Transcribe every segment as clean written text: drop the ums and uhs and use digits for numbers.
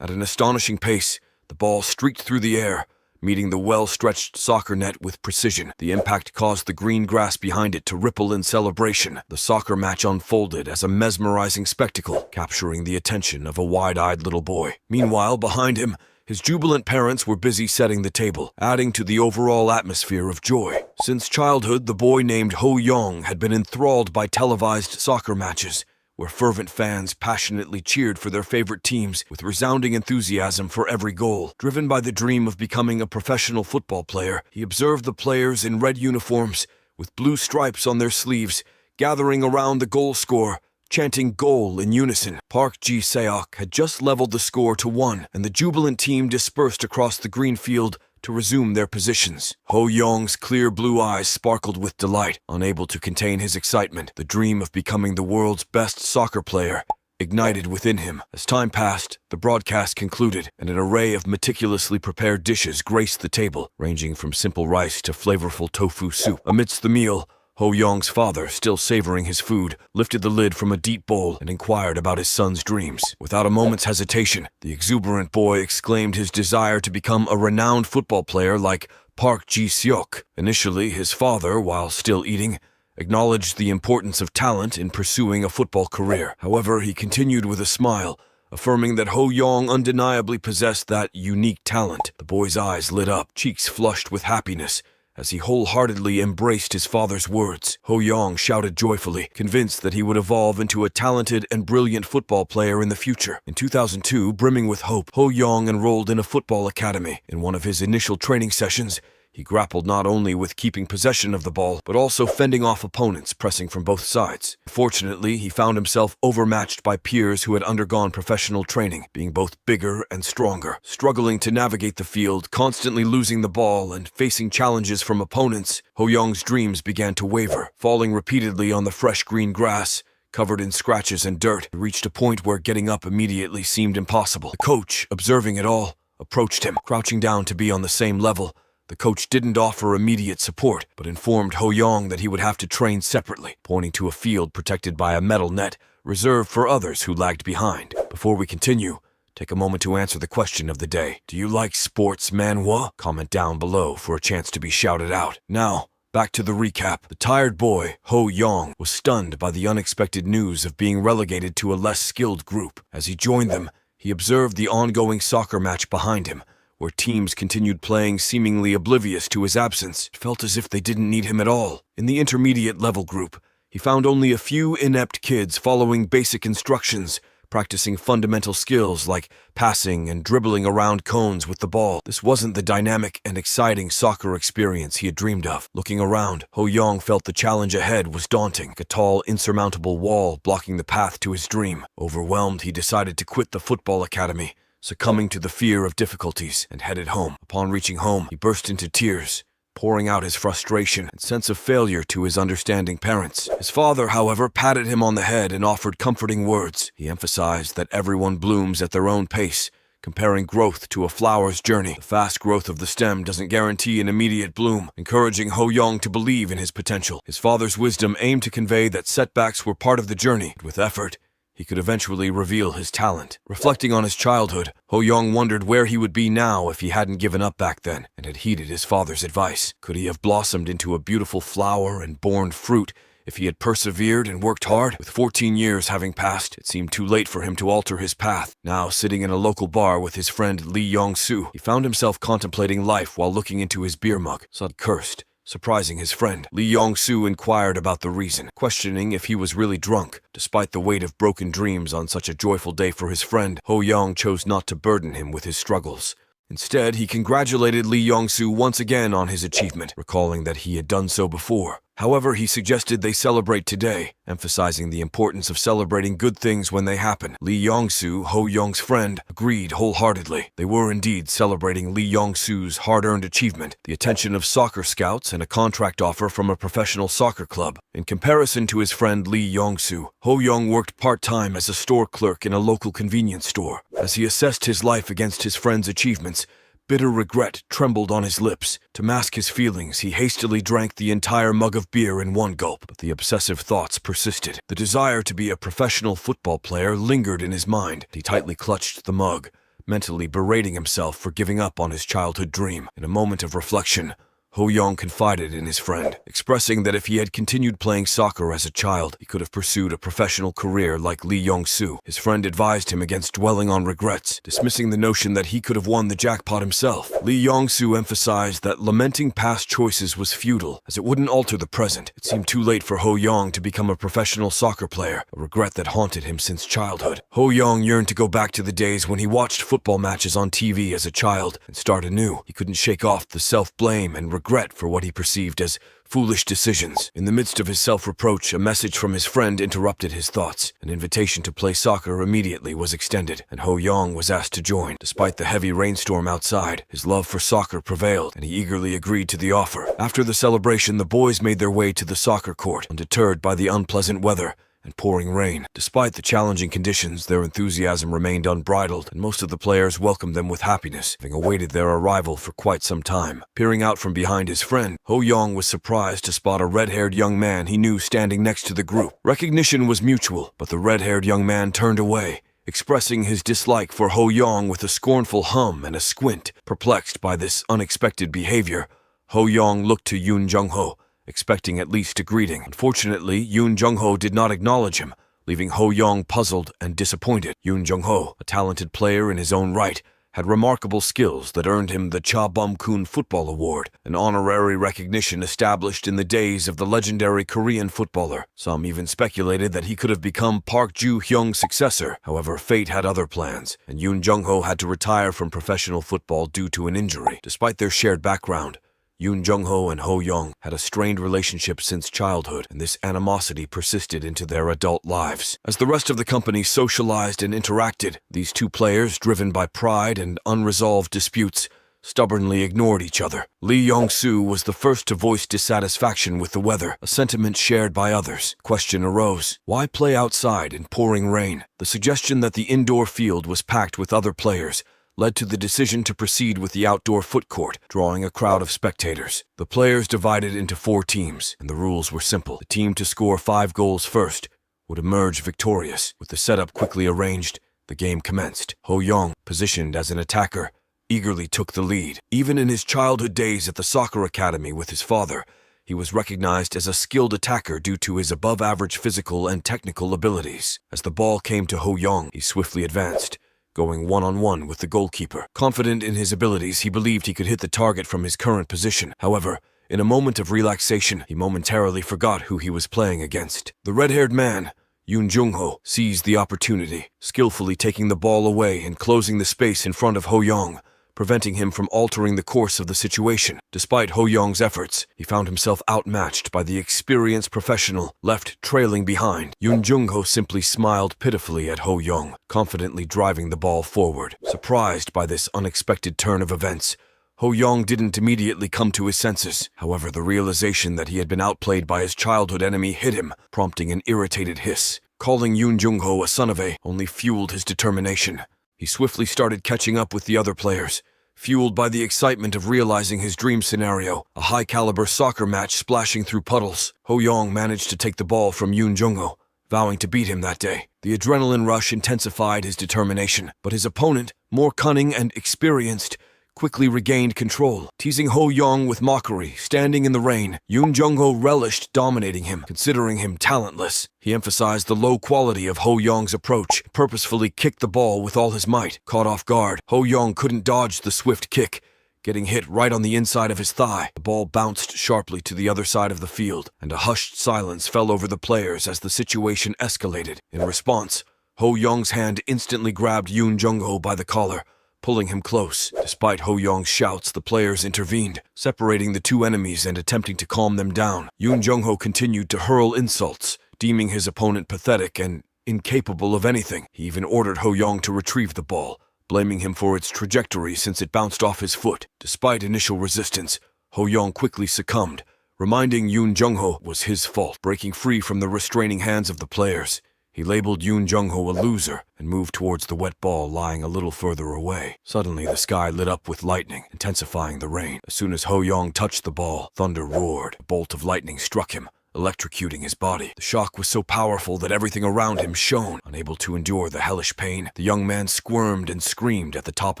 At an astonishing pace, the ball streaked through the air, meeting the well-stretched soccer net with precision. The impact caused the green grass behind it to ripple in celebration. The soccer match unfolded as a mesmerizing spectacle, capturing the attention of a wide-eyed little boy. Meanwhile, behind him, his jubilant parents were busy setting the table, adding to the overall atmosphere of joy. Since childhood, the boy named Ho Yong had been enthralled by televised soccer matches, where fervent fans passionately cheered for their favorite teams with resounding enthusiasm for every goal. Driven by the dream of becoming a professional football player, he observed the players in red uniforms, with blue stripes on their sleeves, gathering around the goal scorer, chanting goal in unison. Park Ji-seok had just leveled the score to 1, and the jubilant team dispersed across the green field to resume their positions. Ho Yong's clear blue eyes sparkled with delight. Unable to contain his excitement, the dream of becoming the world's best soccer player ignited within him. As time passed, the broadcast concluded, and an array of meticulously prepared dishes graced the table, ranging from simple rice to flavorful tofu soup. Amidst the meal, Ho Yong's father, still savoring his food, lifted the lid from a deep bowl and inquired about his son's dreams. Without a moment's hesitation, the exuberant boy exclaimed his desire to become a renowned football player like Park Ji-seok. Initially, his father, while still eating, acknowledged the importance of talent in pursuing a football career. However, he continued with a smile, affirming that Ho Yong undeniably possessed that unique talent. The boy's eyes lit up, cheeks flushed with happiness, as he wholeheartedly embraced his father's words. Ho Yong shouted joyfully, convinced that he would evolve into a talented and brilliant football player in the future. In 2002, brimming with hope, Ho Yong enrolled in a football academy. In one of his initial training sessions, he grappled not only with keeping possession of the ball, but also fending off opponents pressing from both sides. Fortunately, he found himself overmatched by peers who had undergone professional training, being both bigger and stronger. Struggling to navigate the field, constantly losing the ball, and facing challenges from opponents, Ho Yong's dreams began to waver. Falling repeatedly on the fresh green grass, covered in scratches and dirt, he reached a point where getting up immediately seemed impossible. The coach, observing it all, approached him, crouching down to be on the same level. The coach didn't offer immediate support, but informed Ho Yong that he would have to train separately, pointing to a field protected by a metal net reserved for others who lagged behind. Before we continue, take a moment to answer the question of the day. Do you like sports manhwa? Comment down below for a chance to be shouted out. Now, back to the recap. The tired boy, Ho Yong, was stunned by the unexpected news of being relegated to a less skilled group. As he joined them, he observed the ongoing soccer match behind him, where teams continued playing seemingly oblivious to his absence. It felt as if they didn't need him at all. In the intermediate level group, he found only a few inept kids following basic instructions, practicing fundamental skills like passing and dribbling around cones with the ball. This wasn't the dynamic and exciting soccer experience he had dreamed of. Looking around, Ho Yong felt the challenge ahead was daunting, a tall, insurmountable wall blocking the path to his dream. Overwhelmed, he decided to quit the football academy, succumbing to the fear of difficulties, and headed home. Upon reaching home, he burst into tears, pouring out his frustration and sense of failure to his understanding parents. His father, however, patted him on the head and offered comforting words. He emphasized that everyone blooms at their own pace, comparing growth to a flower's journey. The fast growth of the stem doesn't guarantee an immediate bloom, encouraging Ho Yong to believe in his potential. His father's wisdom aimed to convey that setbacks were part of the journey. With effort, he could eventually reveal his talent. Reflecting on his childhood, Ho Yong wondered where he would be now if he hadn't given up back then and had heeded his father's advice. Could he have blossomed into a beautiful flower and borne fruit if he had persevered and worked hard? With 14 years having passed, it seemed too late for him to alter his path. Now, sitting in a local bar with his friend Lee Yong-soo, he found himself contemplating life while looking into his beer mug. Sud cursed, surprising his friend. Lee Yong-soo inquired about the reason, questioning if he was really drunk. Despite the weight of broken dreams on such a joyful day for his friend, Ho Yong chose not to burden him with his struggles. Instead, he congratulated Lee Yong-soo once again on his achievement, recalling that he had done so before. However, he suggested they celebrate today, emphasizing the importance of celebrating good things when they happen. Lee Yong-soo, Ho Yong's friend, agreed wholeheartedly. They were indeed celebrating Lee Yong-soo's hard-earned achievement, the attention of soccer scouts and a contract offer from a professional soccer club. In comparison to his friend Lee Yong-soo, Ho Yong worked part-time as a store clerk in a local convenience store. As he assessed his life against his friend's achievements, bitter regret trembled on his lips. To mask his feelings, he hastily drank the entire mug of beer in one gulp, but the obsessive thoughts persisted. The desire to be a professional football player lingered in his mind. He tightly clutched the mug, mentally berating himself for giving up on his childhood dream. In a moment of reflection, Ho-young confided in his friend, expressing that if he had continued playing soccer as a child, he could have pursued a professional career like Lee Yong-soo. His friend advised him against dwelling on regrets, dismissing the notion that he could have won the jackpot himself. Lee Yong-soo emphasized that lamenting past choices was futile, as it wouldn't alter the present. It seemed too late for Ho-young to become a professional soccer player, a regret that haunted him since childhood. Ho-young yearned to go back to the days when he watched football matches on TV as a child and start anew. He couldn't shake off the self-blame and regret for what he perceived as foolish decisions. In the midst of his self-reproach, a message from his friend interrupted his thoughts. An invitation to play soccer immediately was extended, and Ho-young was asked to join. Despite the heavy rainstorm outside, his love for soccer prevailed, and he eagerly agreed to the offer. After the celebration, the boys made their way to the soccer court, undeterred by the unpleasant weather and pouring rain. Despite the challenging conditions, their enthusiasm remained unbridled, and most of the players welcomed them with happiness, having awaited their arrival for quite some time. Peering out from behind his friend, Ho-young was surprised to spot a red-haired young man he knew standing next to the group. Recognition was mutual, but the red-haired young man turned away, expressing his dislike for Ho-young with a scornful hum and a squint. Perplexed by this unexpected behavior, Ho-young looked to Yoon Jung-ho, expecting at least a greeting. Unfortunately, Yoon Jung-ho did not acknowledge him, leaving Ho-young puzzled and disappointed. Yoon Jung-ho, a talented player in his own right, had remarkable skills that earned him the Cha Bum-kun Football Award, an honorary recognition established in the days of the legendary Korean footballer. Some even speculated that he could have become Park Ju-hyung's successor. However, fate had other plans, and Yoon Jung-ho had to retire from professional football due to an injury. Despite their shared background, Yoon Jung-ho and Ho-young had a strained relationship since childhood, and this animosity persisted into their adult lives. As the rest of the company socialized and interacted, these two players, driven by pride and unresolved disputes, stubbornly ignored each other. Lee Yong-soo was the first to voice dissatisfaction with the weather, a sentiment shared by others. Question arose: why play outside in pouring rain? The suggestion that the indoor field was packed with other players led to the decision to proceed with the outdoor foot court, drawing a crowd of spectators. The players divided into 4 teams, and the rules were simple. The team to score 5 goals first would emerge victorious. With the setup quickly arranged, the game commenced. Ho-young, positioned as an attacker, eagerly took the lead. Even in his childhood days at the soccer academy with his father, he was recognized as a skilled attacker due to his above-average physical and technical abilities. As the ball came to Ho-young, he swiftly advanced, going one-on-one with the goalkeeper. Confident in his abilities, he believed he could hit the target from his current position. However, in a moment of relaxation, he momentarily forgot who he was playing against. The red-haired man, Yoon Jung-ho, seized the opportunity, skillfully taking the ball away and closing the space in front of Ho-young, preventing him from altering the course of the situation. Despite Ho-young's efforts, he found himself outmatched by the experienced professional, left trailing behind. Yoon Jung-ho simply smiled pitifully at Ho-young, confidently driving the ball forward. Surprised by this unexpected turn of events, Ho-young didn't immediately come to his senses. However, the realization that he had been outplayed by his childhood enemy hit him, prompting an irritated hiss. Calling Yoon Jung-ho a son of a only fueled his determination. He swiftly started catching up with the other players, fueled by the excitement of realizing his dream scenario, a high-caliber soccer match splashing through puddles. Ho-young managed to take the ball from Yoon Jung-ho, vowing to beat him that day. The adrenaline rush intensified his determination, but his opponent, more cunning and experienced, quickly regained control. Teasing Ho-young with mockery, standing in the rain, Yoon Jung-ho relished dominating him, considering him talentless. He emphasized the low quality of Ho-young's approach, purposefully kicked the ball with all his might. Caught off guard, Ho-young couldn't dodge the swift kick, getting hit right on the inside of his thigh. The ball bounced sharply to the other side of the field, and a hushed silence fell over the players as the situation escalated. In response, Ho-young's hand instantly grabbed Yoon Jung-ho by the collar, pulling him close. Despite Ho-young's shouts, the players intervened, separating the two enemies and attempting to calm them down. Yoon Jung-ho continued to hurl insults, deeming his opponent pathetic and incapable of anything. He even ordered Ho-young to retrieve the ball, blaming him for its trajectory since it bounced off his foot. Despite initial resistance, Ho-young quickly succumbed, reminding Yoon Jung-ho was his fault. Breaking free from the restraining hands of the players, he labeled Yoon Jung-ho a loser and moved towards the wet ball lying a little further away. Suddenly, the sky lit up with lightning, intensifying the rain. As soon as Ho-young touched the ball, thunder roared. A bolt of lightning struck him, electrocuting his body. The shock was so powerful that everything around him shone. Unable to endure the hellish pain, the young man squirmed and screamed at the top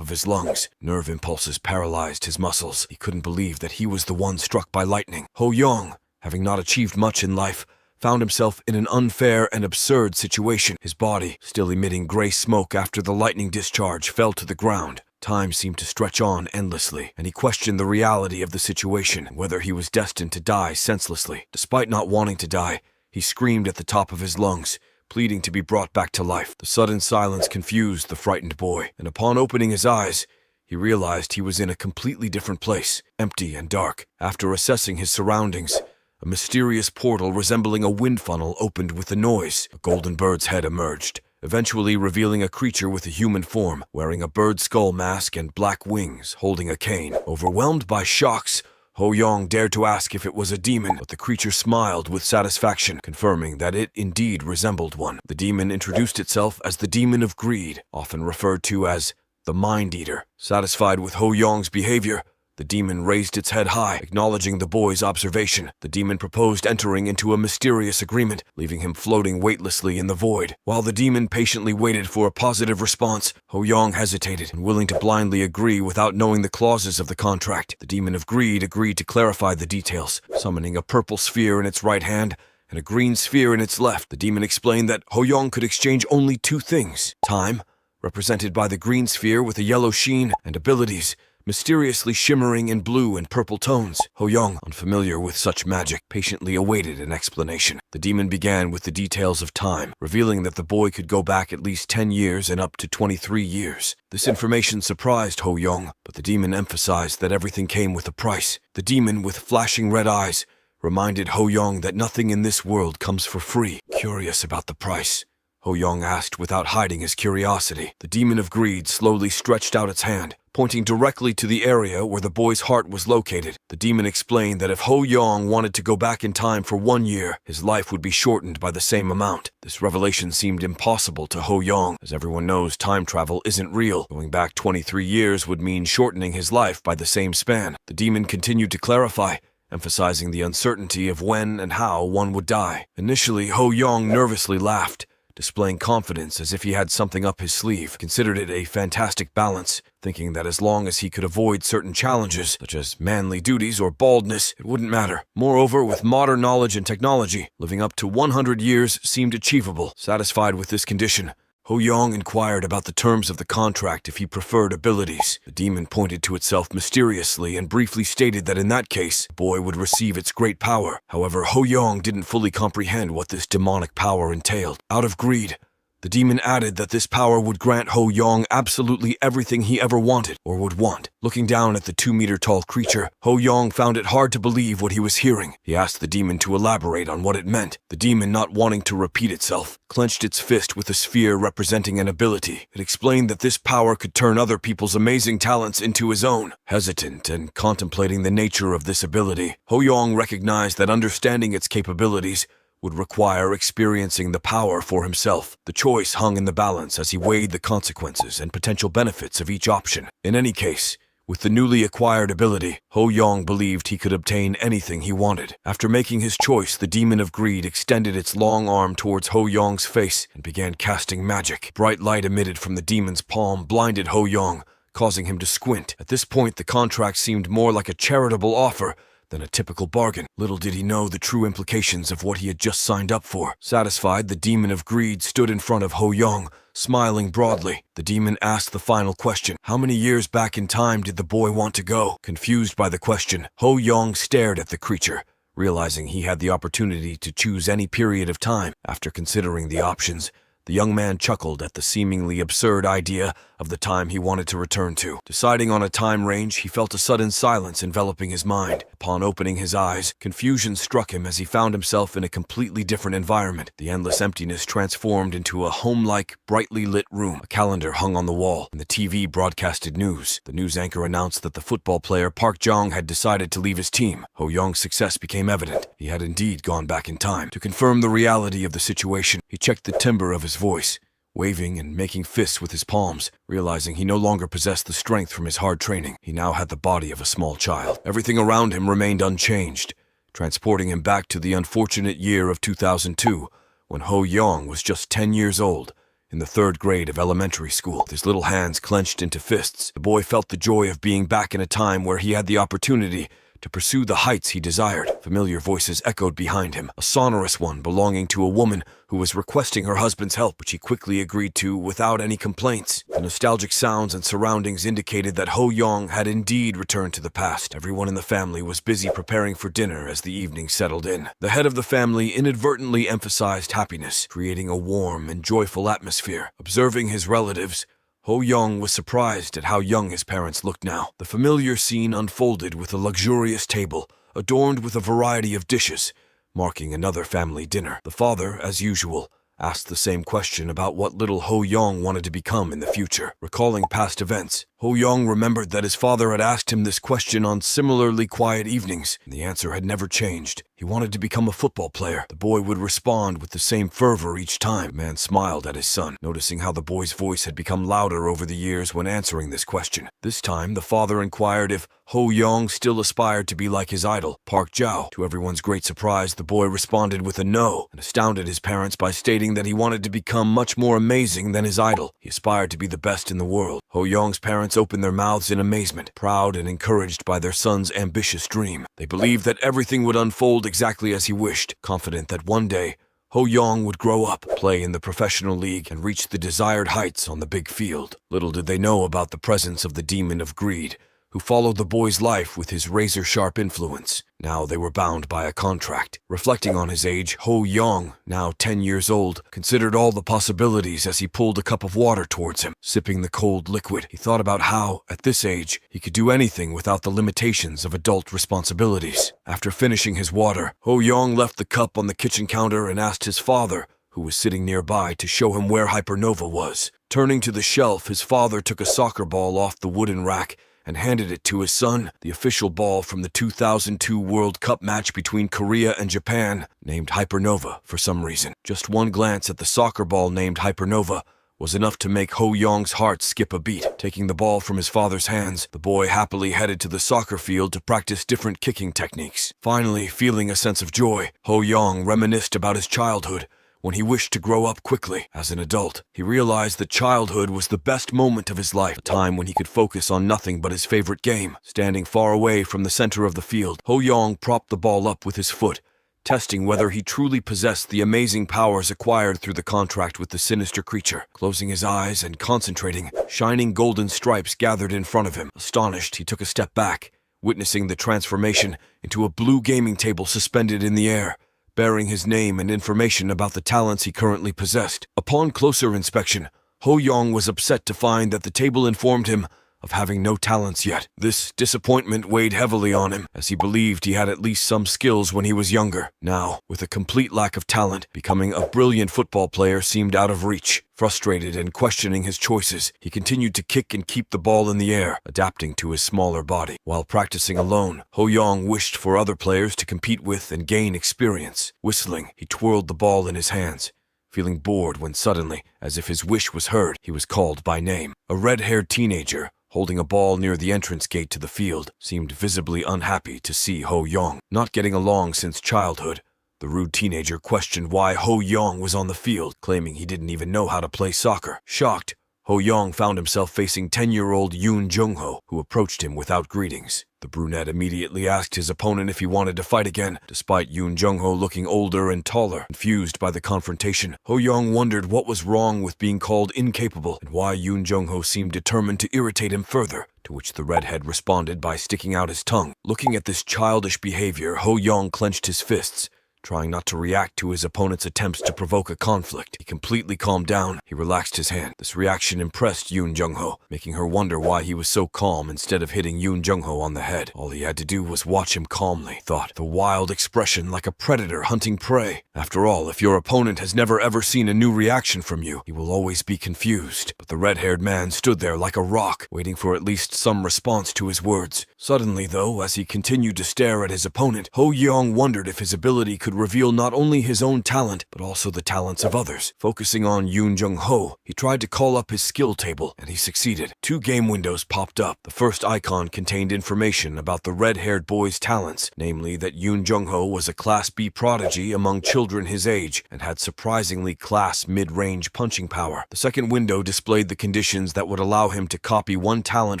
of his lungs. Nerve impulses paralyzed his muscles. He couldn't believe that he was the one struck by lightning. Ho-Yong, having not achieved much in life, found himself in an unfair and absurd situation. His body, still emitting gray smoke after the lightning discharge, fell to the ground. Time seemed to stretch on endlessly, and he questioned the reality of the situation, whether he was destined to die senselessly. Despite not wanting to die, he screamed at the top of his lungs, pleading to be brought back to life. The sudden silence confused the frightened boy, and upon opening his eyes, he realized he was in a completely different place, empty and dark. After assessing his surroundings, a mysterious portal resembling a wind funnel opened with a noise. A golden bird's head emerged, eventually revealing a creature with a human form, wearing a bird skull mask and black wings, holding a cane. Overwhelmed by shocks, Ho-Yong dared to ask if it was a demon, but the creature smiled with satisfaction, confirming that it indeed resembled one. The demon introduced itself as the Demon of Greed, often referred to as the Mind Eater. Satisfied with Ho-Yong's behavior, the demon raised its head high, acknowledging the boy's observation. The demon proposed entering into a mysterious agreement, leaving him floating weightlessly in the void. While the demon patiently waited for a positive response, Ho-Yong hesitated, unwilling to blindly agree without knowing the clauses of the contract. The Demon of Greed agreed to clarify the details, summoning a purple sphere in its right hand and a green sphere in its left. The demon explained that Ho-Yong could exchange only two things: time, represented by the green sphere with a yellow sheen, and abilities, mysteriously shimmering in blue and purple tones. Ho-Yong, unfamiliar with such magic, patiently awaited an explanation. The demon began with the details of time, revealing that the boy could go back at least 10 years and up to 23 years. This information surprised Ho-Yong, but the demon emphasized that everything came with a price. The demon, with flashing red eyes, reminded Ho-Yong that nothing in this world comes for free. Curious about the price, Ho-Yong asked without hiding his curiosity. The Demon of Greed slowly stretched out its hand, pointing directly to the area where the boy's heart was located. The demon explained that if Ho-Yong wanted to go back in time for 1 year, his life would be shortened by the same amount. This revelation seemed impossible to Ho-Yong, as everyone knows time travel isn't real. Going back 23 years would mean shortening his life by the same span. The demon continued to clarify, emphasizing the uncertainty of when and how one would die. Initially, Ho-Yong nervously laughed, displaying confidence as if he had something up his sleeve, considered it a fantastic balance, thinking that as long as he could avoid certain challenges, such as manly duties or baldness, it wouldn't matter. Moreover, with modern knowledge and technology, living up to 100 years seemed achievable. Satisfied with this condition, Ho-Yong inquired about the terms of the contract if he preferred abilities. The demon pointed to itself mysteriously and briefly stated that in that case, the boy would receive its great power. However, Ho-Yong didn't fully comprehend what this demonic power entailed. Out of greed, the demon added that this power would grant Ho-Yong absolutely everything he ever wanted or would want. Looking down at the 2-meter-tall creature, Ho-Yong found it hard to believe what he was hearing. He asked the demon to elaborate on what it meant. The demon, not wanting to repeat itself, clenched its fist with a sphere representing an ability. It explained that this power could turn other people's amazing talents into his own. Hesitant and contemplating the nature of this ability, Ho-Yong recognized that understanding its capabilities would require experiencing the power for himself. The choice hung in the balance as he weighed the consequences and potential benefits of each option. In any case, with the newly acquired ability, Ho-Yong believed he could obtain anything he wanted. After making his choice, the Demon of Greed extended its long arm towards Ho-Yong's face and began casting magic. Bright light emitted from the demon's palm blinded Ho-Yong, causing him to squint. At this point, the contract seemed more like a charitable offer than a typical bargain. Little did he know the true implications of what he had just signed up for. Satisfied, the Demon of Greed stood in front of Ho-Yong, smiling broadly. The demon asked the final question. How many years back in time did the boy want to go? Confused by the question, Ho-Yong stared at the creature, realizing he had the opportunity to choose any period of time. After considering the options, the young man chuckled at the seemingly absurd idea of the time he wanted to return to. Deciding on a time range, he felt a sudden silence enveloping his mind. Upon opening his eyes, confusion struck him as he found himself in a completely different environment. The endless emptiness transformed into a home-like, brightly lit room. A calendar hung on the wall, and the TV broadcasted news. The news anchor announced that the football player Park Jong had decided to leave his team. Ho-Yong's success became evident. He had indeed gone back in time. To confirm the reality of the situation, he checked the timbre of his voice, waving and making fists with his palms. Realizing he no longer possessed the strength from his hard training, he now had the body of a small child. Everything around him remained unchanged. transporting him back to the unfortunate year of 2002, when Ho Yong was just 10 years old, in the 3rd grade of elementary school. With his little hands clenched into fists, the boy felt the joy of being back in a time where he had the opportunity to pursue the heights he desired. Familiar voices echoed behind him, a sonorous one belonging to a woman who was requesting her husband's help, which he quickly agreed to without any complaints. The nostalgic sounds and surroundings indicated that Ho Yong had indeed returned to the past. Everyone in the family was busy preparing for dinner as the evening settled in. The head of the family inadvertently emphasized happiness, creating a warm and joyful atmosphere. Observing his relatives, Ho Yong was surprised at how young his parents looked now. The familiar scene unfolded with a luxurious table, adorned with a variety of dishes, marking another family dinner. The father, as usual, asked the same question about what little Ho Yong wanted to become in the future. Recalling past events, Ho Yong remembered that his father had asked him this question on similarly quiet evenings, and the answer had never changed. He wanted to become a football player. The boy would respond with the same fervor each time. The man smiled at his son, noticing how the boy's voice had become louder over the years when answering this question. This time, the father inquired if Ho Yong still aspired to be like his idol, Park Jiao. To everyone's great surprise, the boy responded with a no, and astounded his parents by stating that he wanted to become much more amazing than his idol. He aspired to be the best in the world. Ho Yong's parents opened their mouths in amazement, proud and encouraged by their son's ambitious dream. They believed that everything would unfold exactly as he wished, confident that one day Ho Yong would grow up, play in the professional league, and reach the desired heights on the big field. Little did they know about the presence of the demon of greed, who followed the boy's life with his razor-sharp influence. Now they were bound by a contract. Reflecting on his age, Ho Yong, now 10 years old, considered all the possibilities as he pulled a cup of water towards him. Sipping the cold liquid, he thought about how, at this age, he could do anything without the limitations of adult responsibilities. After finishing his water, Ho Yong left the cup on the kitchen counter and asked his father, who was sitting nearby, to show him where Hypernova was. Turning to the shelf, his father took a soccer ball off the wooden rack and handed it to his son, the official ball from the 2002 World Cup match between Korea and Japan, named Hypernova for some reason. Just one glance at the soccer ball named Hypernova was enough to make Ho Yong's heart skip a beat. Taking the ball from his father's hands, the boy happily headed to the soccer field to practice different kicking techniques. Finally, feeling a sense of joy, Ho Yong reminisced about his childhood, when he wished to grow up quickly. As an adult, he realized that childhood was the best moment of his life, a time when he could focus on nothing but his favorite game. Standing far away from the center of the field, Ho Yong propped the ball up with his foot, testing whether he truly possessed the amazing powers acquired through the contract with the sinister creature. Closing his eyes and concentrating, shining golden stripes gathered in front of him. Astonished, he took a step back, witnessing the transformation into a blue gaming table suspended in the air, bearing his name and information about the talents he currently possessed. Upon closer inspection, Ho Yong was upset to find that the table informed him of having no talents yet. This disappointment weighed heavily on him, as he believed he had at least some skills when he was younger. Now, with a complete lack of talent, becoming a brilliant football player seemed out of reach. Frustrated and questioning his choices, he continued to kick and keep the ball in the air, adapting to his smaller body. While practicing alone, Ho Yong wished for other players to compete with and gain experience. Whistling, he twirled the ball in his hands, feeling bored when suddenly, as if his wish was heard, he was called by name. A red-haired teenager, holding a ball near the entrance gate to the field, seemed visibly unhappy to see Ho Yong. Not getting along since childhood, the rude teenager questioned why Ho Yong was on the field, claiming he didn't even know how to play soccer. Shocked, Ho Yong found himself facing 10-year-old Yoon Jung-ho, who approached him without greetings. The brunette immediately asked his opponent if he wanted to fight again, despite Yoon Jung-ho looking older and taller. Confused by the confrontation, Ho Yong wondered what was wrong with being called incapable and why Yoon Jung-ho seemed determined to irritate him further, to which the redhead responded by sticking out his tongue. Looking at this childish behavior, Ho Yong clenched his fists, trying not to react to his opponent's attempts to provoke a conflict. He completely calmed down. He relaxed his hand. This reaction impressed Yoon Jung-ho, making her wonder why he was so calm instead of hitting Yoon Jung-ho on the head. All he had to do was watch him calmly, thought, the wild expression like a predator hunting prey. After all, if your opponent has never ever seen a new reaction from you, he will always be confused. But the red-haired man stood there like a rock, waiting for at least some response to his words. Suddenly, though, as he continued to stare at his opponent, Ho Yong wondered if his ability could could reveal not only his own talent, but also the talents of others. Focusing on Yoon Jung-ho, he tried to call up his skill table, and he succeeded. 2 game windows popped up. The first icon contained information about the red-haired boy's talents, namely that Yoon Jung-ho was a Class B prodigy among children his age, and had surprisingly Class mid-range punching power. The second window displayed the conditions that would allow him to copy one talent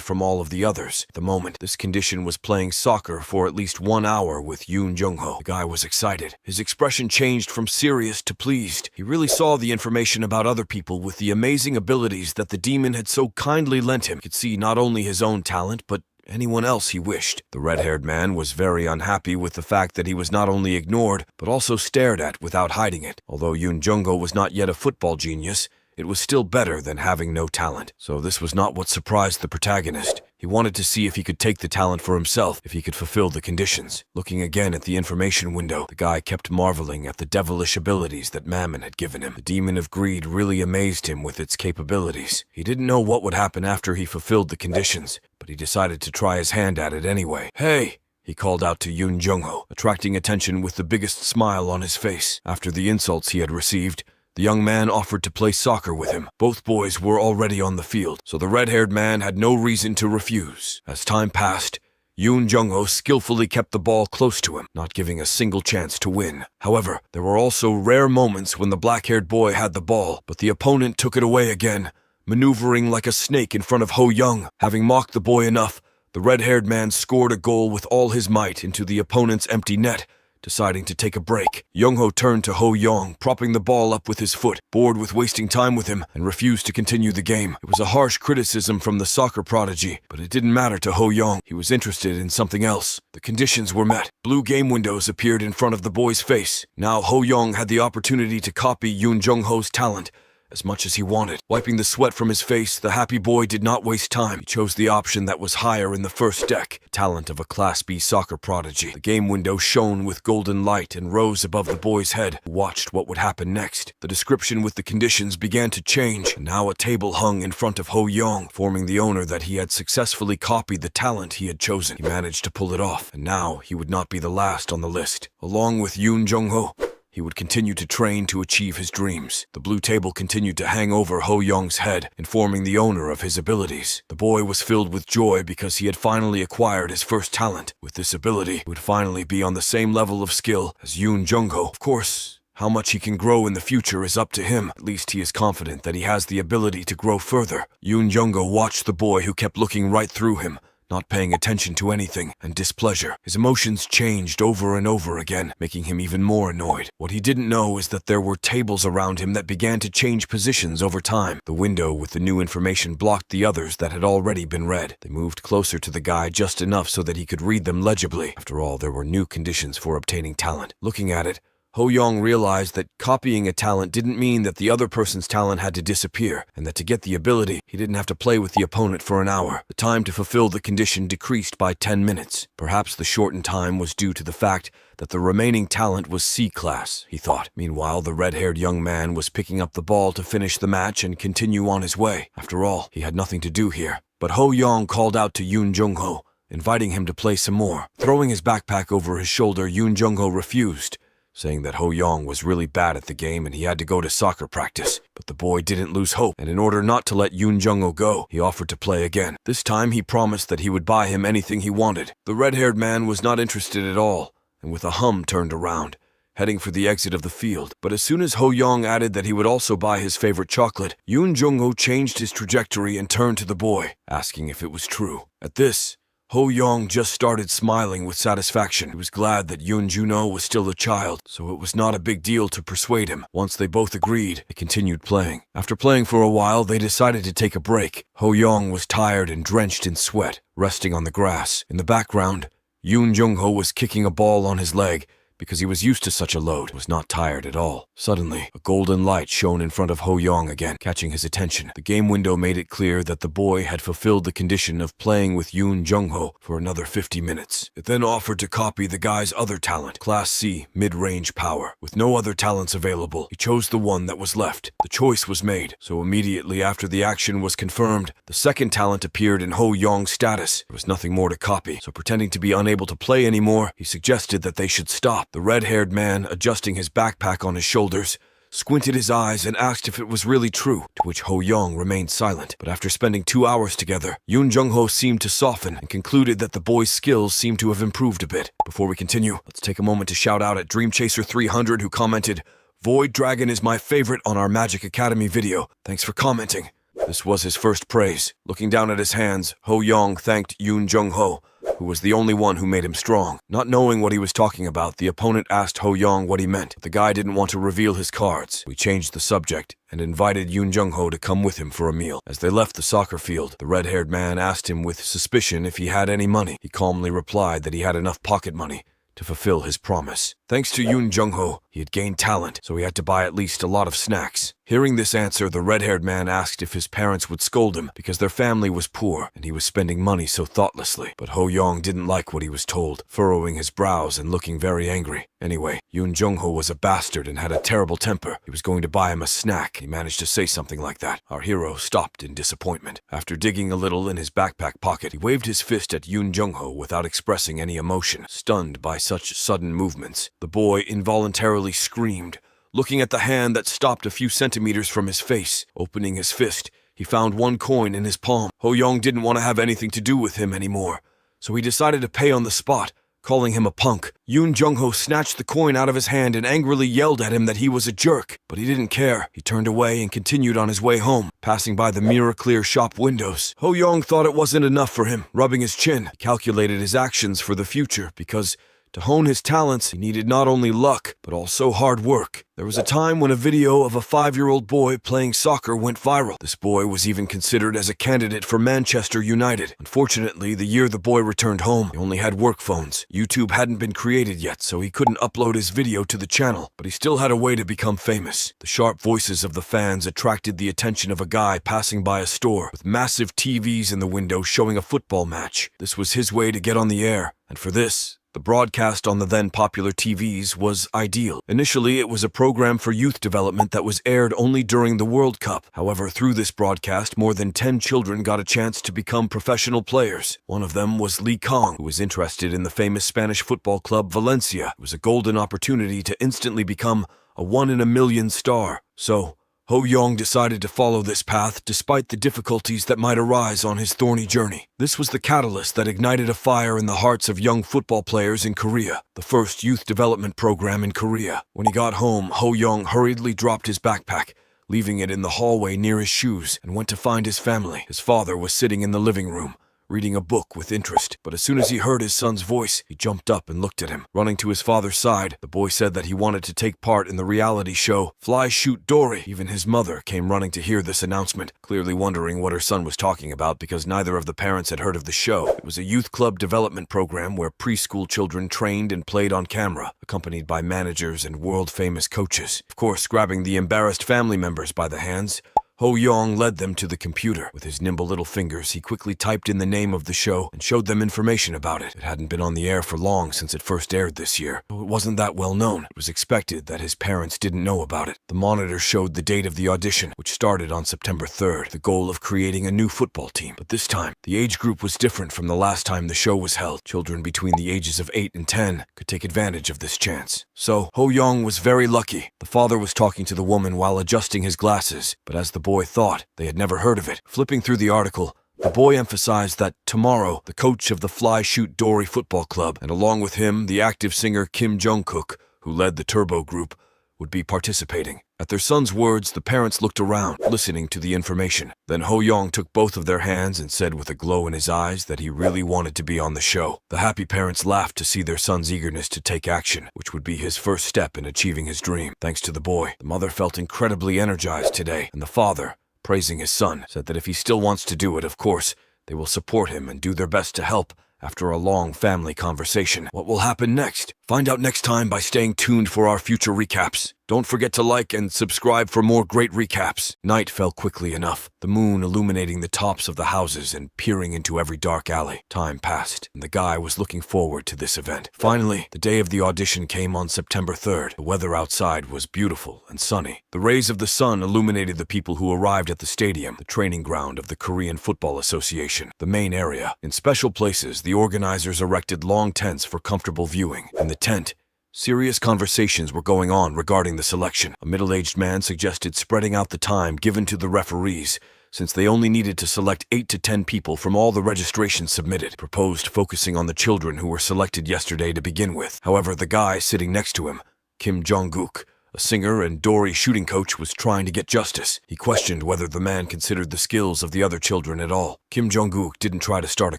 from all of the others. At the moment, this condition was playing soccer for at least 1 hour with Yoon Jung-ho. The guy was excited. His expression changed from serious to pleased. He really saw the information about other people with the amazing abilities that the demon had so kindly lent him. He could see not only his own talent, but anyone else he wished. The red-haired man was very unhappy with the fact that he was not only ignored, but also stared at without hiding it. Although Yoon Jung-ho was not yet a football genius, it was still better than having no talent. So this was not what surprised the protagonist. He wanted to see if he could take the talent for himself, if he could fulfill the conditions. Looking again at the information window, the guy kept marveling at the devilish abilities that Mammon had given him. The demon of greed really amazed him with its capabilities. He didn't know what would happen after he fulfilled the conditions, but he decided to try his hand at it anyway. "Hey!" he called out to Yoon Jung-ho, attracting attention with the biggest smile on his face. After the insults he had received, the young man offered to play soccer with him. Both boys were already on the field, so the red-haired man had no reason to refuse. As time passed, Yoon Jung-ho skillfully kept the ball close to him, not giving a single chance to win. However, there were also rare moments when the black-haired boy had the ball, but the opponent took it away again, maneuvering like a snake in front of Ho Young. Having mocked the boy enough, the red-haired man scored a goal with all his might into the opponent's empty net, deciding to take a break. Jung-ho turned to Ho Young, propping the ball up with his foot, bored with wasting time with him, and refused to continue the game. It was a harsh criticism from the soccer prodigy, but it didn't matter to Ho Young. He was interested in something else. The conditions were met. Blue game windows appeared in front of the boy's face. Now Ho Young had the opportunity to copy Yoon Jung-ho's talent as much as he wanted. Wiping the sweat from his face, the happy boy did not waste time. He chose the option that was higher in the first deck, talent of a Class B soccer prodigy. The game window shone with golden light and rose above the boy's head, who watched what would happen next. The description with the conditions began to change, and now a table hung in front of Ho Young, informing the owner that he had successfully copied the talent he had chosen. He managed to pull it off, and now he would not be the last on the list. Along with Yoon Jung-ho, he would continue to train to achieve his dreams. The blue table continued to hang over Ho Young's head, informing the owner of his abilities. The boy was filled with joy because he had finally acquired his first talent. With this ability, he would finally be on the same level of skill as Yoon Jung-ho. Of course, how much he can grow in the future is up to him. At least he is confident that he has the ability to grow further. Yoon Jung-ho watched the boy who kept looking right through him, not paying attention to anything, and displeasure. His emotions changed over and over again, making him even more annoyed. What he didn't know is that there were tables around him that began to change positions over time. The window with the new information blocked the others that had already been read. They moved closer to the guy just enough so that he could read them legibly. After all, there were new conditions for obtaining talent. Looking at it, Ho Young realized that copying a talent didn't mean that the other person's talent had to disappear, and that to get the ability, he didn't have to play with the opponent for an hour. The time to fulfill the condition decreased by 10 minutes. Perhaps the shortened time was due to the fact that the remaining talent was C-class, he thought. Meanwhile, the red-haired young man was picking up the ball to finish the match and continue on his way. After all, he had nothing to do here. But Ho Young called out to Yoon Jung-ho, inviting him to play some more. Throwing his backpack over his shoulder, Yoon Jung-ho refused, saying that Ho Young was really bad at the game and he had to go to soccer practice. But the boy didn't lose hope, and in order not to let Yoon Jung-ho go, he offered to play again. This time he promised that he would buy him anything he wanted. The red-haired man was not interested at all, and with a hum turned around, heading for the exit of the field. But as soon as Ho Young added that he would also buy his favorite chocolate, Yoon Jung-ho changed his trajectory and turned to the boy, asking if it was true. At this, Ho Young just started smiling with satisfaction. He was glad that Yoon Jun-ho was still a child, so it was not a big deal to persuade him. Once they both agreed, they continued playing. After playing for a while, they decided to take a break. Ho Young was tired and drenched in sweat, resting on the grass. In the background, Yoon Jung-ho was kicking a ball on his leg, because he was used to such a load, was not tired at all. Suddenly, a golden light shone in front of Ho Young again, catching his attention. The game window made it clear that the boy had fulfilled the condition of playing with Yoon Jung-ho for another 50 minutes. It then offered to copy the guy's other talent, Class C, mid-range power. With no other talents available, he chose the one that was left. The choice was made, so immediately after the action was confirmed, the second talent appeared in Ho Young's status. There was nothing more to copy, so pretending to be unable to play anymore, he suggested that they should stop. The red-haired man, adjusting his backpack on his shoulders, squinted his eyes and asked if it was really true, to which Ho Young remained silent. But after spending 2 hours together, Yoon Jung-ho seemed to soften and concluded that the boy's skills seemed to have improved a bit. Before we continue, let's take a moment to shout out at DreamChaser300 who commented, "Void Dragon is my favorite on our Magic Academy video. Thanks for commenting." This was his first praise. Looking down at his hands, Ho Young thanked Yoon Jung-ho, who was the only one who made him strong. Not knowing what he was talking about, the opponent asked Ho Young what he meant. The guy didn't want to reveal his cards. We changed the subject and invited Yoon Jung-ho to come with him for a meal. As they left the soccer field, the red-haired man asked him with suspicion if he had any money. He calmly replied that he had enough pocket money to fulfill his promise. Thanks to Yoon Jung-ho, he had gained talent, so he had to buy at least a lot of snacks. Hearing this answer, the red-haired man asked if his parents would scold him because their family was poor and he was spending money so thoughtlessly. But Ho Young didn't like what he was told, furrowing his brows and looking very angry. Anyway, Yoon Jung-ho was a bastard and had a terrible temper. He was going to buy him a snack. He managed to say something like that. Our hero stopped in disappointment. After digging a little in his backpack pocket, he waved his fist at Yoon Jung-ho without expressing any emotion. Stunned by such sudden movements, the boy involuntarily screamed, looking at the hand that stopped a few centimeters from his face. Opening his fist, he found 1 coin in his palm. Ho Young didn't want to have anything to do with him anymore, so he decided to pay on the spot, calling him a punk. Yoon Jung-ho snatched the coin out of his hand and angrily yelled at him that he was a jerk, but he didn't care. He turned away and continued on his way home, passing by the mirror-clear shop windows. Ho Young thought it wasn't enough for him. Rubbing his chin, he calculated his actions for the future because to hone his talents, he needed not only luck, but also hard work. There was a time when a video of a 5-year-old boy playing soccer went viral. This boy was even considered as a candidate for Manchester United. Unfortunately, the year the boy returned home, he only had work phones. YouTube hadn't been created yet, so he couldn't upload his video to the channel, but he still had a way to become famous. The sharp voices of the fans attracted the attention of a guy passing by a store with massive TVs in the window showing a football match. This was his way to get on the air, and for this, the broadcast on the then popular TVs was ideal. Initially, it was a program for youth development that was aired only during the World Cup. However, through this broadcast, more than 10 children got a chance to become professional players. One of them was Lee Kong, who was interested in the famous Spanish football club Valencia. It was a golden opportunity to instantly become a 1-in-a-million star. So, Ho Young decided to follow this path despite the difficulties that might arise on his thorny journey. This was the catalyst that ignited a fire in the hearts of young football players in Korea, the first youth development program in Korea. When he got home, Ho Young hurriedly dropped his backpack, leaving it in the hallway near his shoes, and went to find his family. His father was sitting in the living room, reading a book with interest. But as soon as he heard his son's voice, he jumped up and looked at him. Running to his father's side, the boy said that he wanted to take part in the reality show Fly Shoot Dory. Even his mother came running to hear this announcement, clearly wondering what her son was talking about because neither of the parents had heard of the show. It was a youth club development program where preschool children trained and played on camera, accompanied by managers and world-famous coaches. Of course, grabbing the embarrassed family members by the hands, Ho Young led them to the computer. With his nimble little fingers, he quickly typed in the name of the show and showed them information about it. It hadn't been on the air for long since it first aired this year, though it wasn't that well known. It was expected that his parents didn't know about it. The monitor showed the date of the audition, which started on September 3rd, the goal of creating a new football team. But this time, the age group was different from the last time the show was held. Children between the ages of 8 and 10 could take advantage of this chance. So, Ho Young was very lucky. The father was talking to the woman while adjusting his glasses, but as the boy thought, they had never heard of it. Flipping through the article, the boy emphasized that tomorrow, the coach of the Fly Shoot Dory football club, and along with him, the active singer Kim Jong-kook, who led the Turbo group, would be participating. At their son's words, the parents looked around, listening to the information. Then Ho Young took both of their hands and said with a glow in his eyes that he really wanted to be on the show. The happy parents laughed to see their son's eagerness to take action, which would be his first step in achieving his dream. Thanks to the boy, the mother felt incredibly energized today, and the father, praising his son, said that if he still wants to do it, of course, they will support him and do their best to help. After a long family conversation, what will happen next? Find out next time by staying tuned for our future recaps. Don't forget to like and subscribe for more great recaps. Night fell quickly enough, the moon illuminating the tops of the houses and peering into every dark alley. Time passed, and the guy was looking forward to this event. Finally, the day of the audition came on September 3rd. The weather outside was beautiful and sunny. The rays of the sun illuminated the people who arrived at the stadium, the training ground of the Korean Football Association, the main area. In special places, the organizers erected long tents for comfortable viewing. In the tent, Serious conversations were going on regarding the selection. A middle-aged man suggested spreading out the time given to the referees, since they only needed to select 8 to 10 people from all the registrations submitted, proposed focusing on the children who were selected yesterday to begin with. However, the guy sitting next to him, Kim Jong-guk, a singer and Dory shooting coach, was trying to get justice. He questioned whether the man considered the skills of the other children at all. Kim Jong-guk didn't try to start a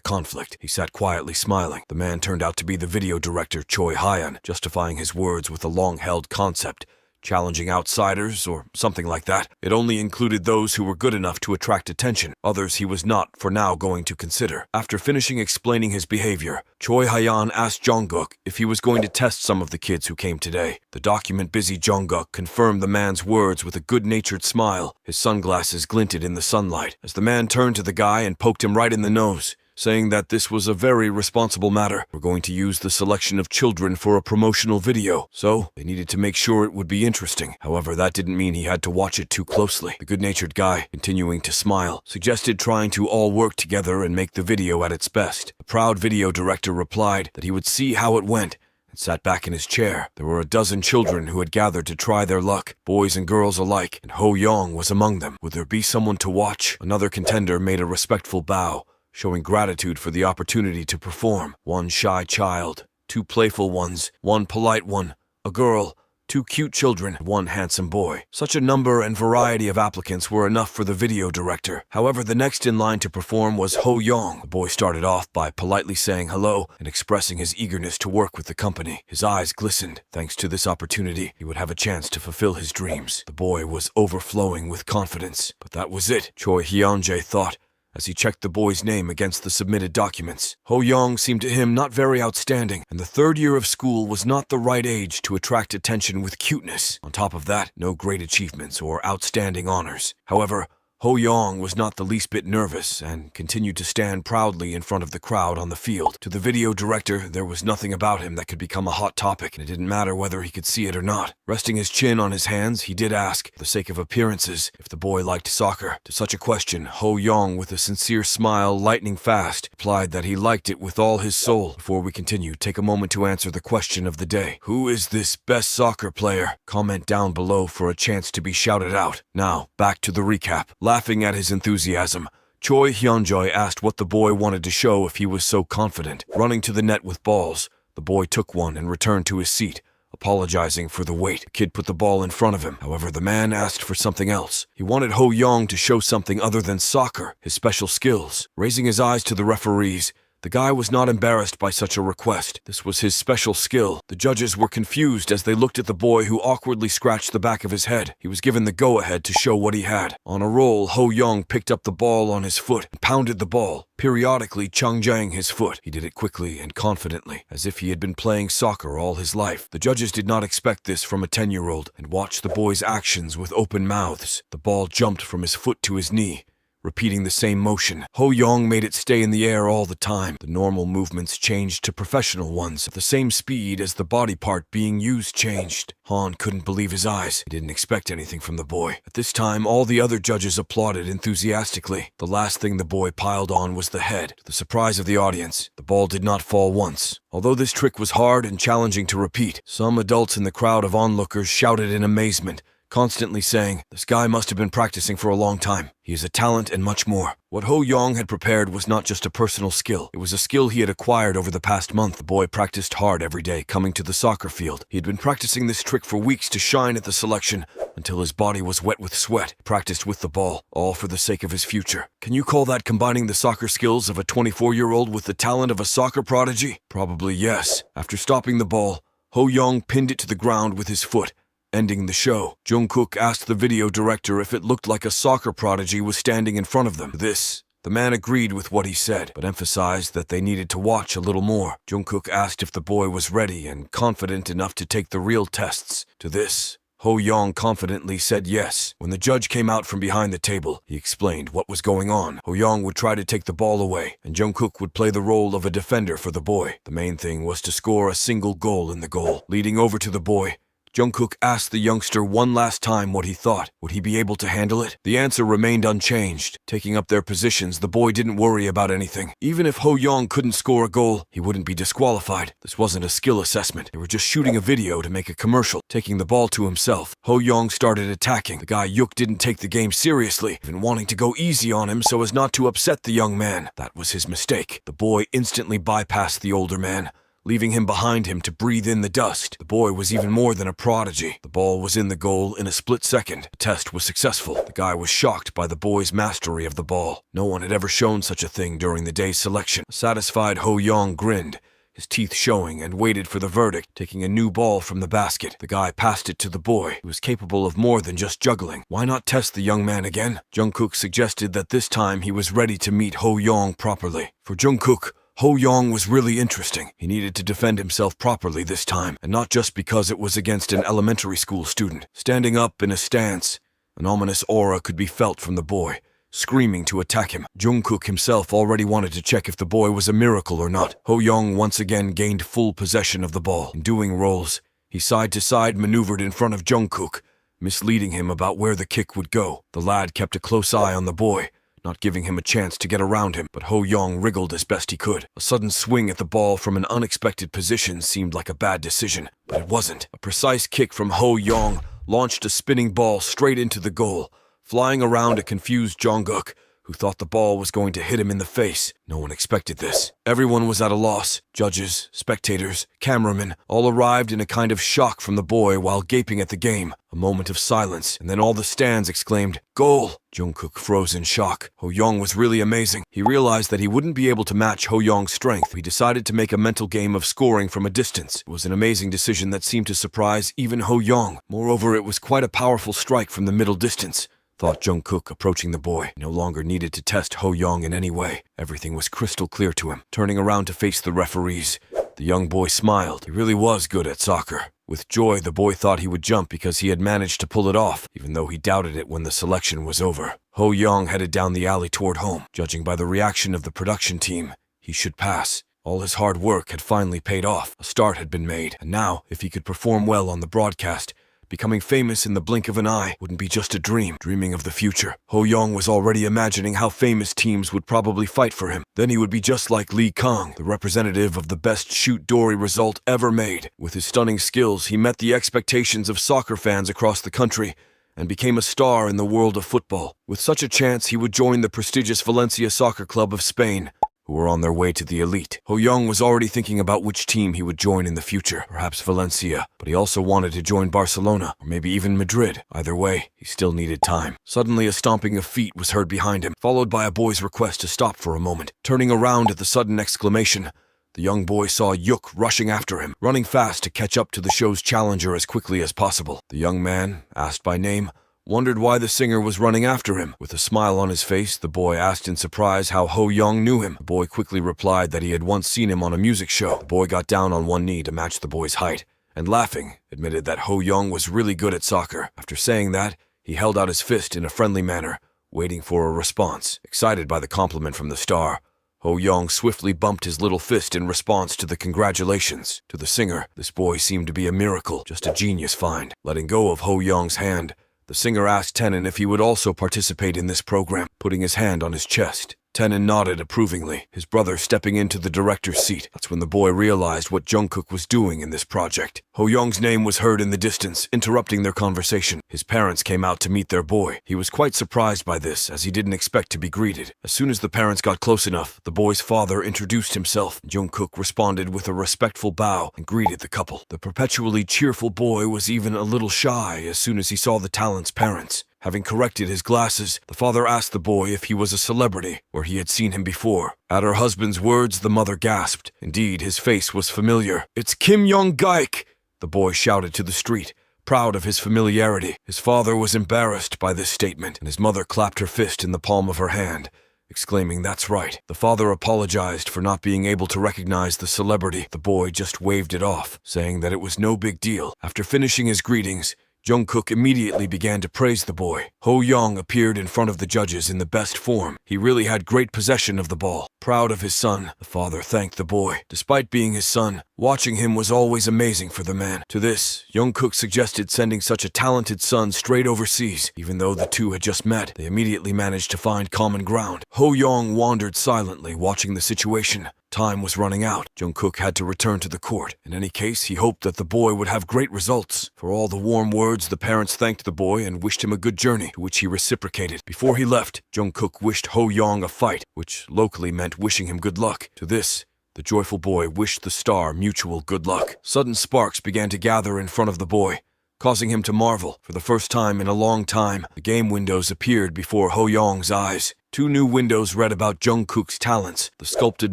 conflict. He sat quietly smiling. The man turned out to be the video director Choi Hyun, justifying his words with a long-held concept, challenging outsiders or something like that. It only included those who were good enough to attract attention. Others he was not, for now, going to consider. After finishing explaining his behavior, Choi Hyun asked Jong-guk if he was going to test some of the kids who came today. The document-busy Jong-guk confirmed the man's words with a good-natured smile. His sunglasses glinted in the sunlight as the man turned to the guy and poked him right in the nose, saying that this was a very responsible matter. We're going to use the selection of children for a promotional video, so they needed to make sure it would be interesting. However, that didn't mean he had to watch it too closely. The good-natured guy, continuing to smile, suggested trying to all work together and make the video at its best. The proud video director replied that he would see how it went, and sat back in his chair. There were a dozen children who had gathered to try their luck, boys and girls alike, and Ho Yong was among them. Would there be someone to watch? Another contender made a respectful bow, showing gratitude for the opportunity to perform. One shy child, 2 playful ones, 1 polite one, a girl, 2 cute children, 1 handsome boy. Such a number and variety of applicants were enough for the video director. However, the next in line to perform was Ho Yong. The boy started off by politely saying hello and expressing his eagerness to work with the company. His eyes glistened. Thanks to this opportunity, he would have a chance to fulfill his dreams. The boy was overflowing with confidence. But that was it, Choi Hyun-jae thought, as he checked the boy's name against the submitted documents. Ho Yong seemed to him not very outstanding, and the 3rd year of school was not the right age to attract attention with cuteness. On top of that, no great achievements or outstanding honors. However, Ho Yong was not the least bit nervous and continued to stand proudly in front of the crowd on the field. To the video director, there was nothing about him that could become a hot topic, and it didn't matter whether he could see it or not. Resting his chin on his hands, he did ask, for the sake of appearances, if the boy liked soccer. To such a question, Ho Yong, with a sincere smile lightning fast, replied that he liked it with all his soul. Before we continue, take a moment to answer the question of the day. Who is this best soccer player? Comment down below for a chance to be shouted out. Now, back to the recap. Laughing at his enthusiasm, Choi Hyun-jae asked what the boy wanted to show if he was so confident. Running to the net with balls, the boy took one and returned to his seat, apologizing for the wait. The kid put the ball in front of him. However, the man asked for something else. He wanted Ho Yong to show something other than soccer, his special skills. Raising his eyes to the referees, the guy was not embarrassed by such a request. This was his special skill. The judges were confused as they looked at the boy who awkwardly scratched the back of his head. He was given the go-ahead to show what he had. On a roll, Ho Yong picked up the ball on his foot and pounded the ball, periodically changjiang his foot. He did it quickly and confidently, as if he had been playing soccer all his life. The judges did not expect this from a 10-year-old and watched the boy's actions with open mouths. The ball jumped from his foot to his knee, repeating the same motion. Ho Yong made it stay in the air all the time. The normal movements changed to professional ones at the same speed as the body part being used changed. Han couldn't believe his eyes. He didn't expect anything from the boy. At this time, all the other judges applauded enthusiastically. The last thing the boy piled on was the head. To the surprise of the audience, the ball did not fall once. Although this trick was hard and challenging to repeat, some adults in the crowd of onlookers shouted in amazement, constantly saying, "This guy must have been practicing for a long time. He is a talent and much more." What Ho Yong had prepared was not just a personal skill. It was a skill he had acquired over the past month. The boy practiced hard every day coming to the soccer field. He had been practicing this trick for weeks to shine at the selection until his body was wet with sweat. He practiced with the ball, all for the sake of his future. Can you call that combining the soccer skills of a 24-year-old with the talent of a soccer prodigy? Probably yes. After stopping the ball, Ho Yong pinned it to the ground with his foot, ending the show. Jungkook asked the video director if it looked like a soccer prodigy was standing in front of them. The man agreed with what he said, but emphasized that they needed to watch a little more. Jungkook asked if the boy was ready and confident enough to take the real tests. To this, Ho Yong confidently said yes. When the judge came out from behind the table, he explained what was going on. Ho Yong would try to take the ball away, and Jungkook would play the role of a defender for the boy. The main thing was to score a single goal in the goal. Leading over to the boy, Jungkook asked the youngster one last time what he thought. Would he be able to handle it? The answer remained unchanged. Taking up their positions, the boy didn't worry about anything. Even if Ho Young couldn't score a goal, he wouldn't be disqualified. This wasn't a skill assessment. They were just shooting a video to make a commercial. Taking the ball to himself, Ho Young started attacking. The guy Yuk didn't take the game seriously, even wanting to go easy on him so as not to upset the young man. That was his mistake. The boy instantly bypassed the older man, leaving him behind him to breathe in the dust. The boy was even more than a prodigy. The ball was in the goal in a split second. The test was successful. The guy was shocked by the boy's mastery of the ball. No one had ever shown such a thing during the day's selection. A satisfied Ho Young grinned, his teeth showing, and waited for the verdict, taking a new ball from the basket. The guy passed it to the boy, who was capable of more than just juggling. Why not test the young man again? Jungkook suggested that this time he was ready to meet Ho Young properly. For Jungkook, Ho Young was really interesting. He needed to defend himself properly this time, and not just because it was against an elementary school student. Standing up in a stance, an ominous aura could be felt from the boy, screaming to attack him. Jungkook himself already wanted to check if the boy was a miracle or not. Ho Young once again gained full possession of the ball. In doing rolls, he side to side maneuvered in front of Jungkook, misleading him about where the kick would go. The lad kept a close eye on the boy, not giving him a chance to get around him, but Ho Young wriggled as best he could. A sudden swing at the ball from an unexpected position seemed like a bad decision, but it wasn't. A precise kick from Ho Young launched a spinning ball straight into the goal, flying around a confused Jungkook, who thought the ball was going to hit him in the face. No one expected this. Everyone was at a loss. Judges, spectators, cameramen all arrived in a kind of shock from the boy while gaping at the game. A moment of silence, and then all the stands exclaimed, "Goal!" Jungkook froze in shock. Ho Young was really amazing. He realized that he wouldn't be able to match Ho Young's strength. He decided to make a mental game of scoring from a distance. It was an amazing decision that seemed to surprise even Ho Young. Moreover, it was quite a powerful strike from the middle distance, thought Jungkook, approaching the boy. He no longer needed to test Ho Young in any way. Everything was crystal clear to him. Turning around to face the referees, the young boy smiled. He really was good at soccer. With joy, the boy thought he would jump because he had managed to pull it off, even though he doubted it when the selection was over. Ho Young headed down the alley toward home. Judging by the reaction of the production team, he should pass. All his hard work had finally paid off. A start had been made, and now, if he could perform well on the broadcast, becoming famous in the blink of an eye wouldn't be just a dream. Dreaming of the future, Ho Young was already imagining how famous teams would probably fight for him. Then he would be just like Lee Kang, the representative of the best shoot Dory result ever made. With his stunning skills, he met the expectations of soccer fans across the country and became a star in the world of football. With such a chance, he would join the prestigious Valencia Soccer Club of Spain, who were on their way to the elite. Ho Young was already thinking about which team he would join in the future, perhaps Valencia, but he also wanted to join Barcelona, or maybe even Madrid. Either way, he still needed time. Suddenly, a stomping of feet was heard behind him, followed by a boy's request to stop for a moment. Turning around at the sudden exclamation, the young boy saw Yuk rushing after him, running fast to catch up to the show's challenger as quickly as possible. The young man, asked by name, wondered why the singer was running after him. With a smile on his face, the boy asked in surprise how Ho Young knew him. The boy quickly replied that he had once seen him on a music show. The boy got down on one knee to match the boy's height, and laughing, admitted that Ho Young was really good at soccer. After saying that, he held out his fist in a friendly manner, waiting for a response. Excited by the compliment from the star, Ho Young swiftly bumped his little fist in response to the congratulations. To the singer, this boy seemed to be a miracle, just a genius find. Letting go of Ho Young's hand, the singer asked Tenon if he would also participate in this program, putting his hand on his chest. Tenon nodded approvingly, his brother stepping into the director's seat. That's when the boy realized what Jungkook was doing in this project. Ho Young's name was heard in the distance, interrupting their conversation. His parents came out to meet their boy. He was quite surprised by this, as he didn't expect to be greeted. As soon as the parents got close enough, the boy's father introduced himself. Jungkook responded with a respectful bow and greeted the couple. The perpetually cheerful boy was even a little shy as soon as he saw the talent's parents. Having corrected his glasses, the father asked the boy if he was a celebrity, where he had seen him before. At her husband's words, the mother gasped. Indeed, his face was familiar. "It's Kim Young-gaik!" the boy shouted to the street, proud of his familiarity. His father was embarrassed by this statement, and his mother clapped her fist in the palm of her hand, exclaiming, "That's right." The father apologized for not being able to recognize the celebrity. The boy just waved it off, saying that it was no big deal. After finishing his greetings, Jungkook immediately began to praise the boy. Ho Young appeared in front of the judges in the best form. He really had great possession of the ball. Proud of his son, the father thanked the boy. Despite being his son, Watching him was always amazing for the man. To this, Jungkook suggested sending such a talented son straight overseas. Even though the two had just met, they immediately managed to find common ground. Ho Young wandered silently, watching the situation. Time was running out. Jungkook had to return to the court. In any case, he hoped that the boy would have great results. For all the warm words, the parents thanked the boy and wished him a good journey, to which he reciprocated. Before he left, Jungkook wished Ho Young a fight, which locally meant wishing him good luck. To this, the joyful boy wished the star mutual good luck. Sudden sparks began to gather in front of the boy, causing him to marvel. For the first time in a long time, the game windows appeared before Ho Young's eyes. 2 new windows read about Jungkook's talents, the sculpted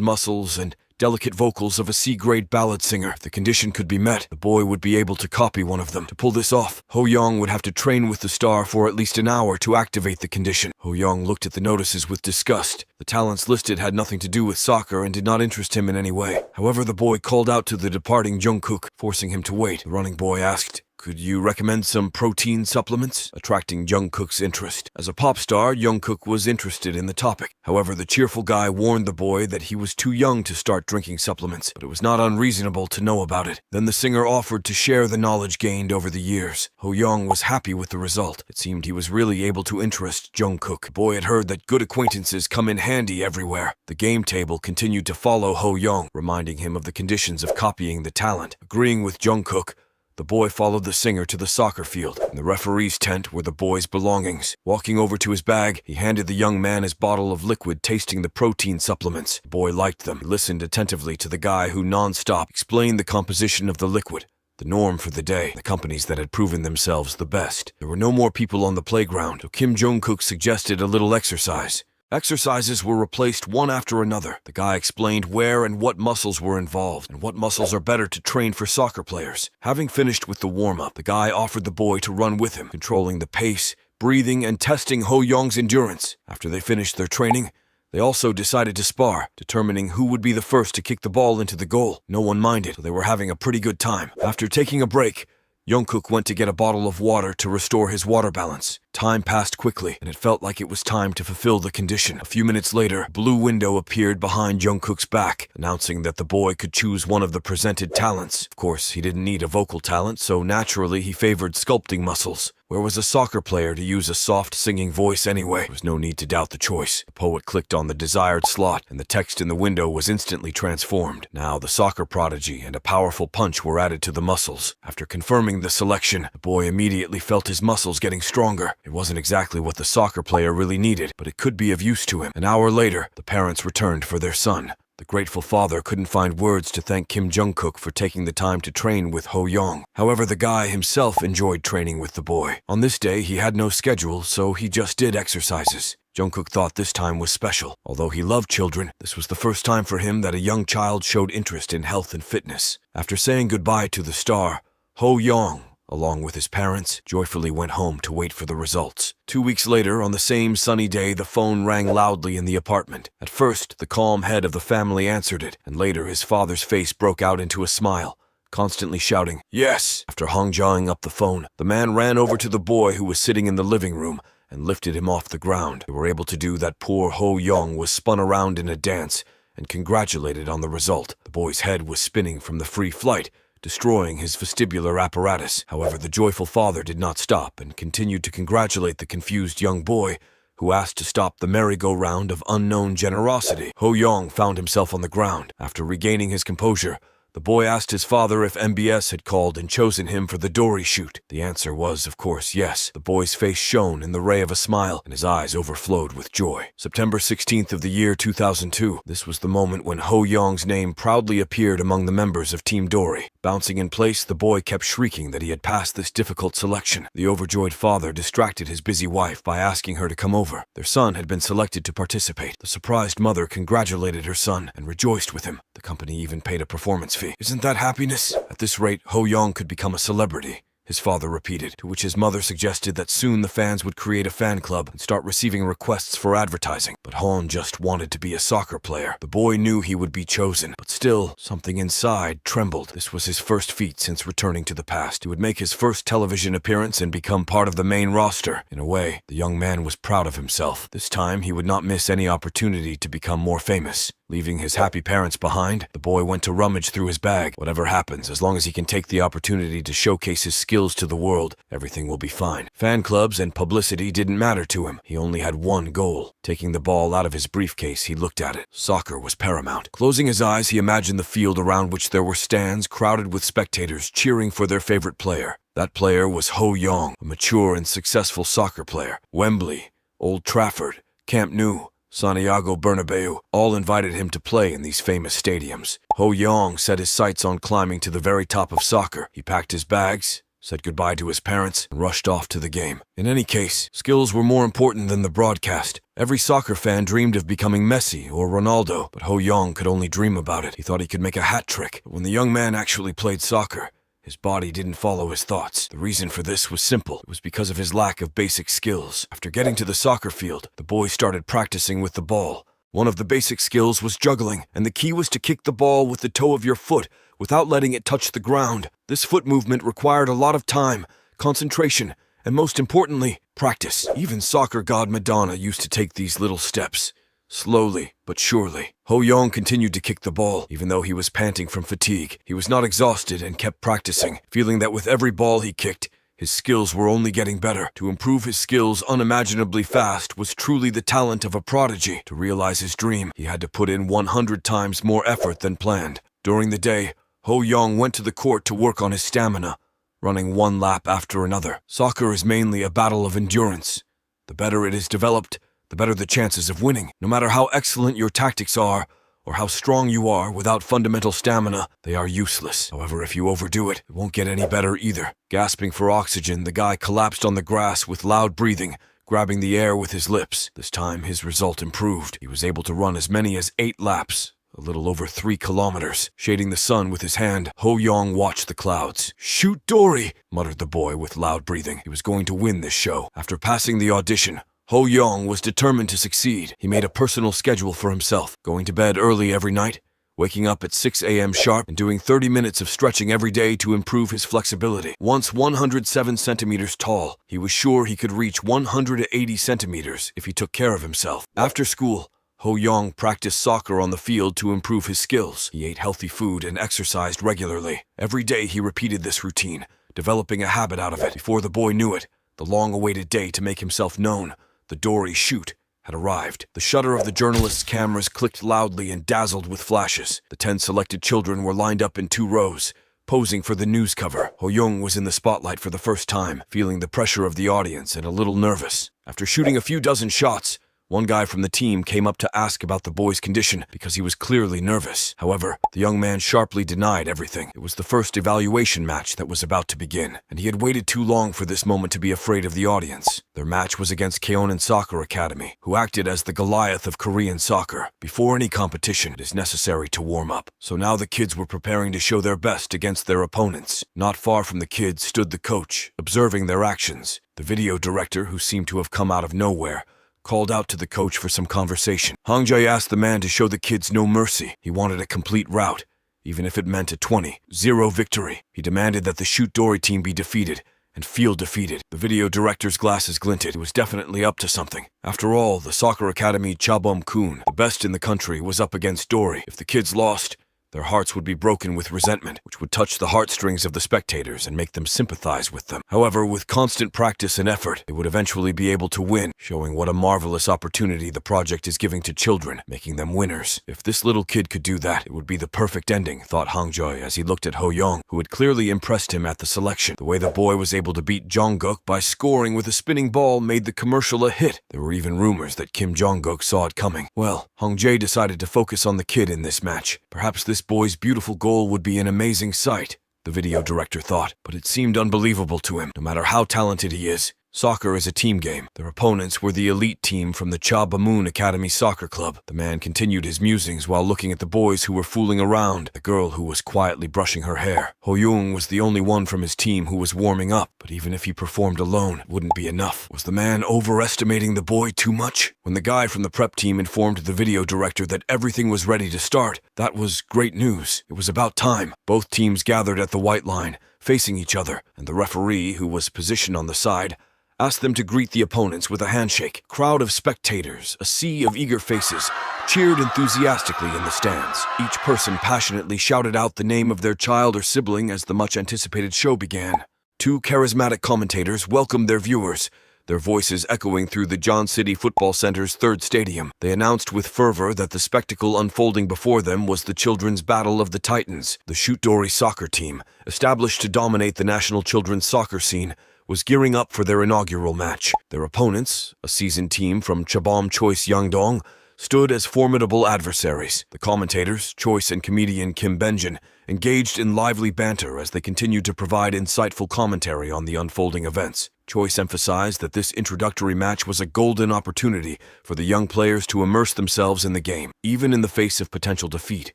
muscles and delicate vocals of a C-grade ballad singer. If the condition could be met, the boy would be able to copy one of them. To pull this off, Ho Young would have to train with the star for at least an hour to activate the condition. Ho Young looked at the notices with disgust. The talents listed had nothing to do with soccer and did not interest him in any way. However, the boy called out to the departing Jungkook, forcing him to wait. The running boy asked, "Could you recommend some protein supplements?" attracting Jungkook's interest. As a pop star, Jungkook was interested in the topic. However, the cheerful guy warned the boy that he was too young to start drinking supplements, but it was not unreasonable to know about it. Then the singer offered to share the knowledge gained over the years. Ho Young was happy with the result. It seemed he was really able to interest Jungkook. The boy had heard that good acquaintances come in handy everywhere. The game table continued to follow Ho Young, reminding him of the conditions of copying the talent. Agreeing with Jungkook, the boy followed the singer to the soccer field. In the referee's tent were the boy's belongings. Walking over to his bag, he handed the young man his bottle of liquid tasting the protein supplements. The boy liked them. He listened attentively to the guy who non-stop explained the composition of the liquid, the norm for the day, the companies that had proven themselves the best. There were no more people on the playground, so Kim Jong-kook suggested a little exercise. Exercises were replaced one after another. The guy explained where and what muscles were involved, and what muscles are better to train for soccer players. Having finished with the warm-up, the guy offered the boy to run with him, controlling the pace, breathing, and testing Ho Young's endurance. After they finished their training, they also decided to spar, determining who would be the first to kick the ball into the goal. No one minded, so they were having a pretty good time. After taking a break, Jungkook went to get a bottle of water to restore his water balance. Time passed quickly, and it felt like it was time to fulfill the condition. A few minutes later, a blue window appeared behind Jungkook's back, announcing that the boy could choose one of the presented talents. Of course, he didn't need a vocal talent, so naturally he favored sculpting muscles. Where was a soccer player to use a soft singing voice anyway? There was no need to doubt the choice. The poet clicked on the desired slot, and the text in the window was instantly transformed. Now the soccer prodigy and a powerful punch were added to the muscles. After confirming the selection, the boy immediately felt his muscles getting stronger. It wasn't exactly what the soccer player really needed, but it could be of use to him. An hour later, the parents returned for their son. The grateful father couldn't find words to thank Kim Jong-kook for taking the time to train with Ho Young. However, the guy himself enjoyed training with the boy. On this day, he had no schedule, so he just did exercises. Jungkook thought this time was special. Although he loved children, this was the first time for him that a young child showed interest in health and fitness. After saying goodbye to the star, Ho Young, along with his parents, joyfully went home to wait for the results. 2 weeks later, on the same sunny day, the phone rang loudly in the apartment. At first, the calm head of the family answered it, and later his father's face broke out into a smile, constantly shouting, "Yes!" After hung-jawing up the phone, the man ran over to the boy who was sitting in the living room and lifted him off the ground. They were able to do that. Poor Ho Young was spun around in a dance and congratulated on the result. The boy's head was spinning from the free flight, destroying his vestibular apparatus. However, the joyful father did not stop and continued to congratulate the confused young boy, who asked to stop the merry-go-round of unknown generosity. Ho Young found himself on the ground. After regaining his composure, the boy asked his father if MBS had called and chosen him for the Dory shoot. The answer was, of course, yes. The boy's face shone in the ray of a smile, and his eyes overflowed with joy. September 16th of the year 2002. This was the moment when Ho Young's name proudly appeared among the members of Team Dory. Bouncing in place, the boy kept shrieking that he had passed this difficult selection. The overjoyed father distracted his busy wife by asking her to come over. Their son had been selected to participate. The surprised mother congratulated her son and rejoiced with him. The company even paid a performance fee. Isn't that happiness? At this rate, Ho Young could become a celebrity. his father repeated, to which his mother suggested that soon the fans would create a fan club and start receiving requests for advertising. But Hon just wanted to be a soccer player. The boy knew he would be chosen, but still, something inside trembled. This was his first feat since returning to the past. He would make his first television appearance and become part of the main roster. In a way, the young man was proud of himself. This time, he would not miss any opportunity to become more famous. Leaving his happy parents behind, the boy went to rummage through his bag. Whatever happens, as long as he can take the opportunity to showcase his skills to the world, everything will be fine. Fan clubs and publicity didn't matter to him. He only had one goal. Taking the ball out of his briefcase, he looked at it. Soccer was paramount. Closing his eyes, he imagined the field around which there were stands crowded with spectators cheering for their favorite player. That player was Ho Young, a mature and successful soccer player. Wembley, Old Trafford, Camp Nou, Santiago Bernabeu all invited him to play in these famous stadiums. Ho Young set his sights on climbing to the very top of soccer. He packed his bags, said goodbye to his parents, and rushed off to the game. In any case, skills were more important than the broadcast. Every soccer fan dreamed of becoming Messi or Ronaldo, but Ho Young could only dream about it. He thought he could make a hat trick. But when the young man actually played soccer, his body didn't follow his thoughts. The reason for this was simple. It was because of his lack of basic skills. After getting to the soccer field, the boy started practicing with the ball. One of the basic skills was juggling, and the key was to kick the ball with the toe of your foot without letting it touch the ground. This foot movement required a lot of time, concentration, and most importantly, practice. Even soccer god Madonna used to take these little steps. Slowly, but surely. Ho Young continued to kick the ball, even though he was panting from fatigue. He was not exhausted and kept practicing, feeling that with every ball he kicked, his skills were only getting better. To improve his skills unimaginably fast was truly the talent of a prodigy. To realize his dream, he had to put in 100 times more effort than planned. During the day, Ho Young went to the court to work on his stamina, running one lap after another. Soccer is mainly a battle of endurance. The better it is developed, the better the chances of winning. No matter how excellent your tactics are, or how strong you are, without fundamental stamina, they are useless. However, if you overdo it, it won't get any better either. Gasping for oxygen, the guy collapsed on the grass with loud breathing, grabbing the air with his lips. This time, his result improved. He was able to run as many as 8 laps, a little over 3 kilometers. Shading the sun with his hand, Ho Young watched the clouds. "Shoot Dory," muttered the boy with loud breathing. He was going to win this show. After passing the audition, Ho Young was determined to succeed. He made a personal schedule for himself, going to bed early every night, waking up at 6 a.m. sharp, and doing 30 minutes of stretching every day to improve his flexibility. Once 107 centimeters tall, he was sure he could reach 180 centimeters if he took care of himself. After school, Ho Young practiced soccer on the field to improve his skills. He ate healthy food and exercised regularly. Every day he repeated this routine, developing a habit out of it. Before the boy knew it, the long-awaited day to make himself known, the Dory shoot, had arrived. The shutter of the journalist's cameras clicked loudly and dazzled with flashes. The 10 selected children were lined up in 2 rows, posing for the news cover. Ho Young was in the spotlight for the first time, feeling the pressure of the audience and a little nervous. After shooting a few dozen shots, one guy from the team came up to ask about the boy's condition because he was clearly nervous. However, the young man sharply denied everything. It was the first evaluation match that was about to begin, and he had waited too long for this moment to be afraid of the audience. Their match was against Keonan Soccer Academy, who acted as the Goliath of Korean soccer. Before any competition, it is necessary to warm up. So now the kids were preparing to show their best against their opponents. Not far from the kids stood the coach, observing their actions. The video director, who seemed to have come out of nowhere, called out to the coach for some conversation. Hong Jae asked the man to show the kids no mercy. He wanted a complete rout, even if it meant a 20-0 victory. He demanded that the Shoot Dory team be defeated and feel defeated. The video director's glasses glinted. He was definitely up to something. After all, the soccer academy Chabom-kun, the best in the country, was up against Dory. If the kids lost, their hearts would be broken with resentment, which would touch the heartstrings of the spectators and make them sympathize with them. However, with constant practice and effort, they would eventually be able to win, showing what a marvelous opportunity the project is giving to children, making them winners. If this little kid could do that, it would be the perfect ending, thought Hangjoy as he looked at Ho Young, who had clearly impressed him at the selection. The way the boy was able to beat Jongkook by scoring with a spinning ball made the commercial a hit. There were even rumors that Kim Jong-kook saw it coming. Well, Hong Jae decided to focus on the kid in this match. Perhaps this boy's beautiful goal would be an amazing sight, the video director thought, but it seemed unbelievable to him. No matter how talented he is, Soccer is a team game. Their opponents were the elite team from the Cha Bamun Academy Soccer Club. The man continued his musings while looking at the boys who were fooling around, the girl who was quietly brushing her hair. Ho Young was the only one from his team who was warming up, but even if he performed alone, it wouldn't be enough. Was the man overestimating the boy too much? When the guy from the prep team informed the video director that everything was ready to start, that was great news. It was about time. Both teams gathered at the white line, facing each other, and the referee, who was positioned on the side, asked them to greet the opponents with a handshake. A crowd of spectators, a sea of eager faces, cheered enthusiastically in the stands. Each person passionately shouted out the name of their child or sibling as the much-anticipated show began. Two charismatic commentators welcomed their viewers, their voices echoing through the John City Football Center's third stadium. They announced with fervor that the spectacle unfolding before them was the Children's Battle of the Titans. The Shootdori soccer team, established to dominate the national children's soccer scene, was gearing up for their inaugural match. Their opponents, a seasoned team from Chabam Choice Yangdong, stood as formidable adversaries. The commentators, Choice and comedian Kim Benjin, engaged in lively banter as they continued to provide insightful commentary on the unfolding events. Choice emphasized that this introductory match was a golden opportunity for the young players to immerse themselves in the game. Even in the face of potential defeat,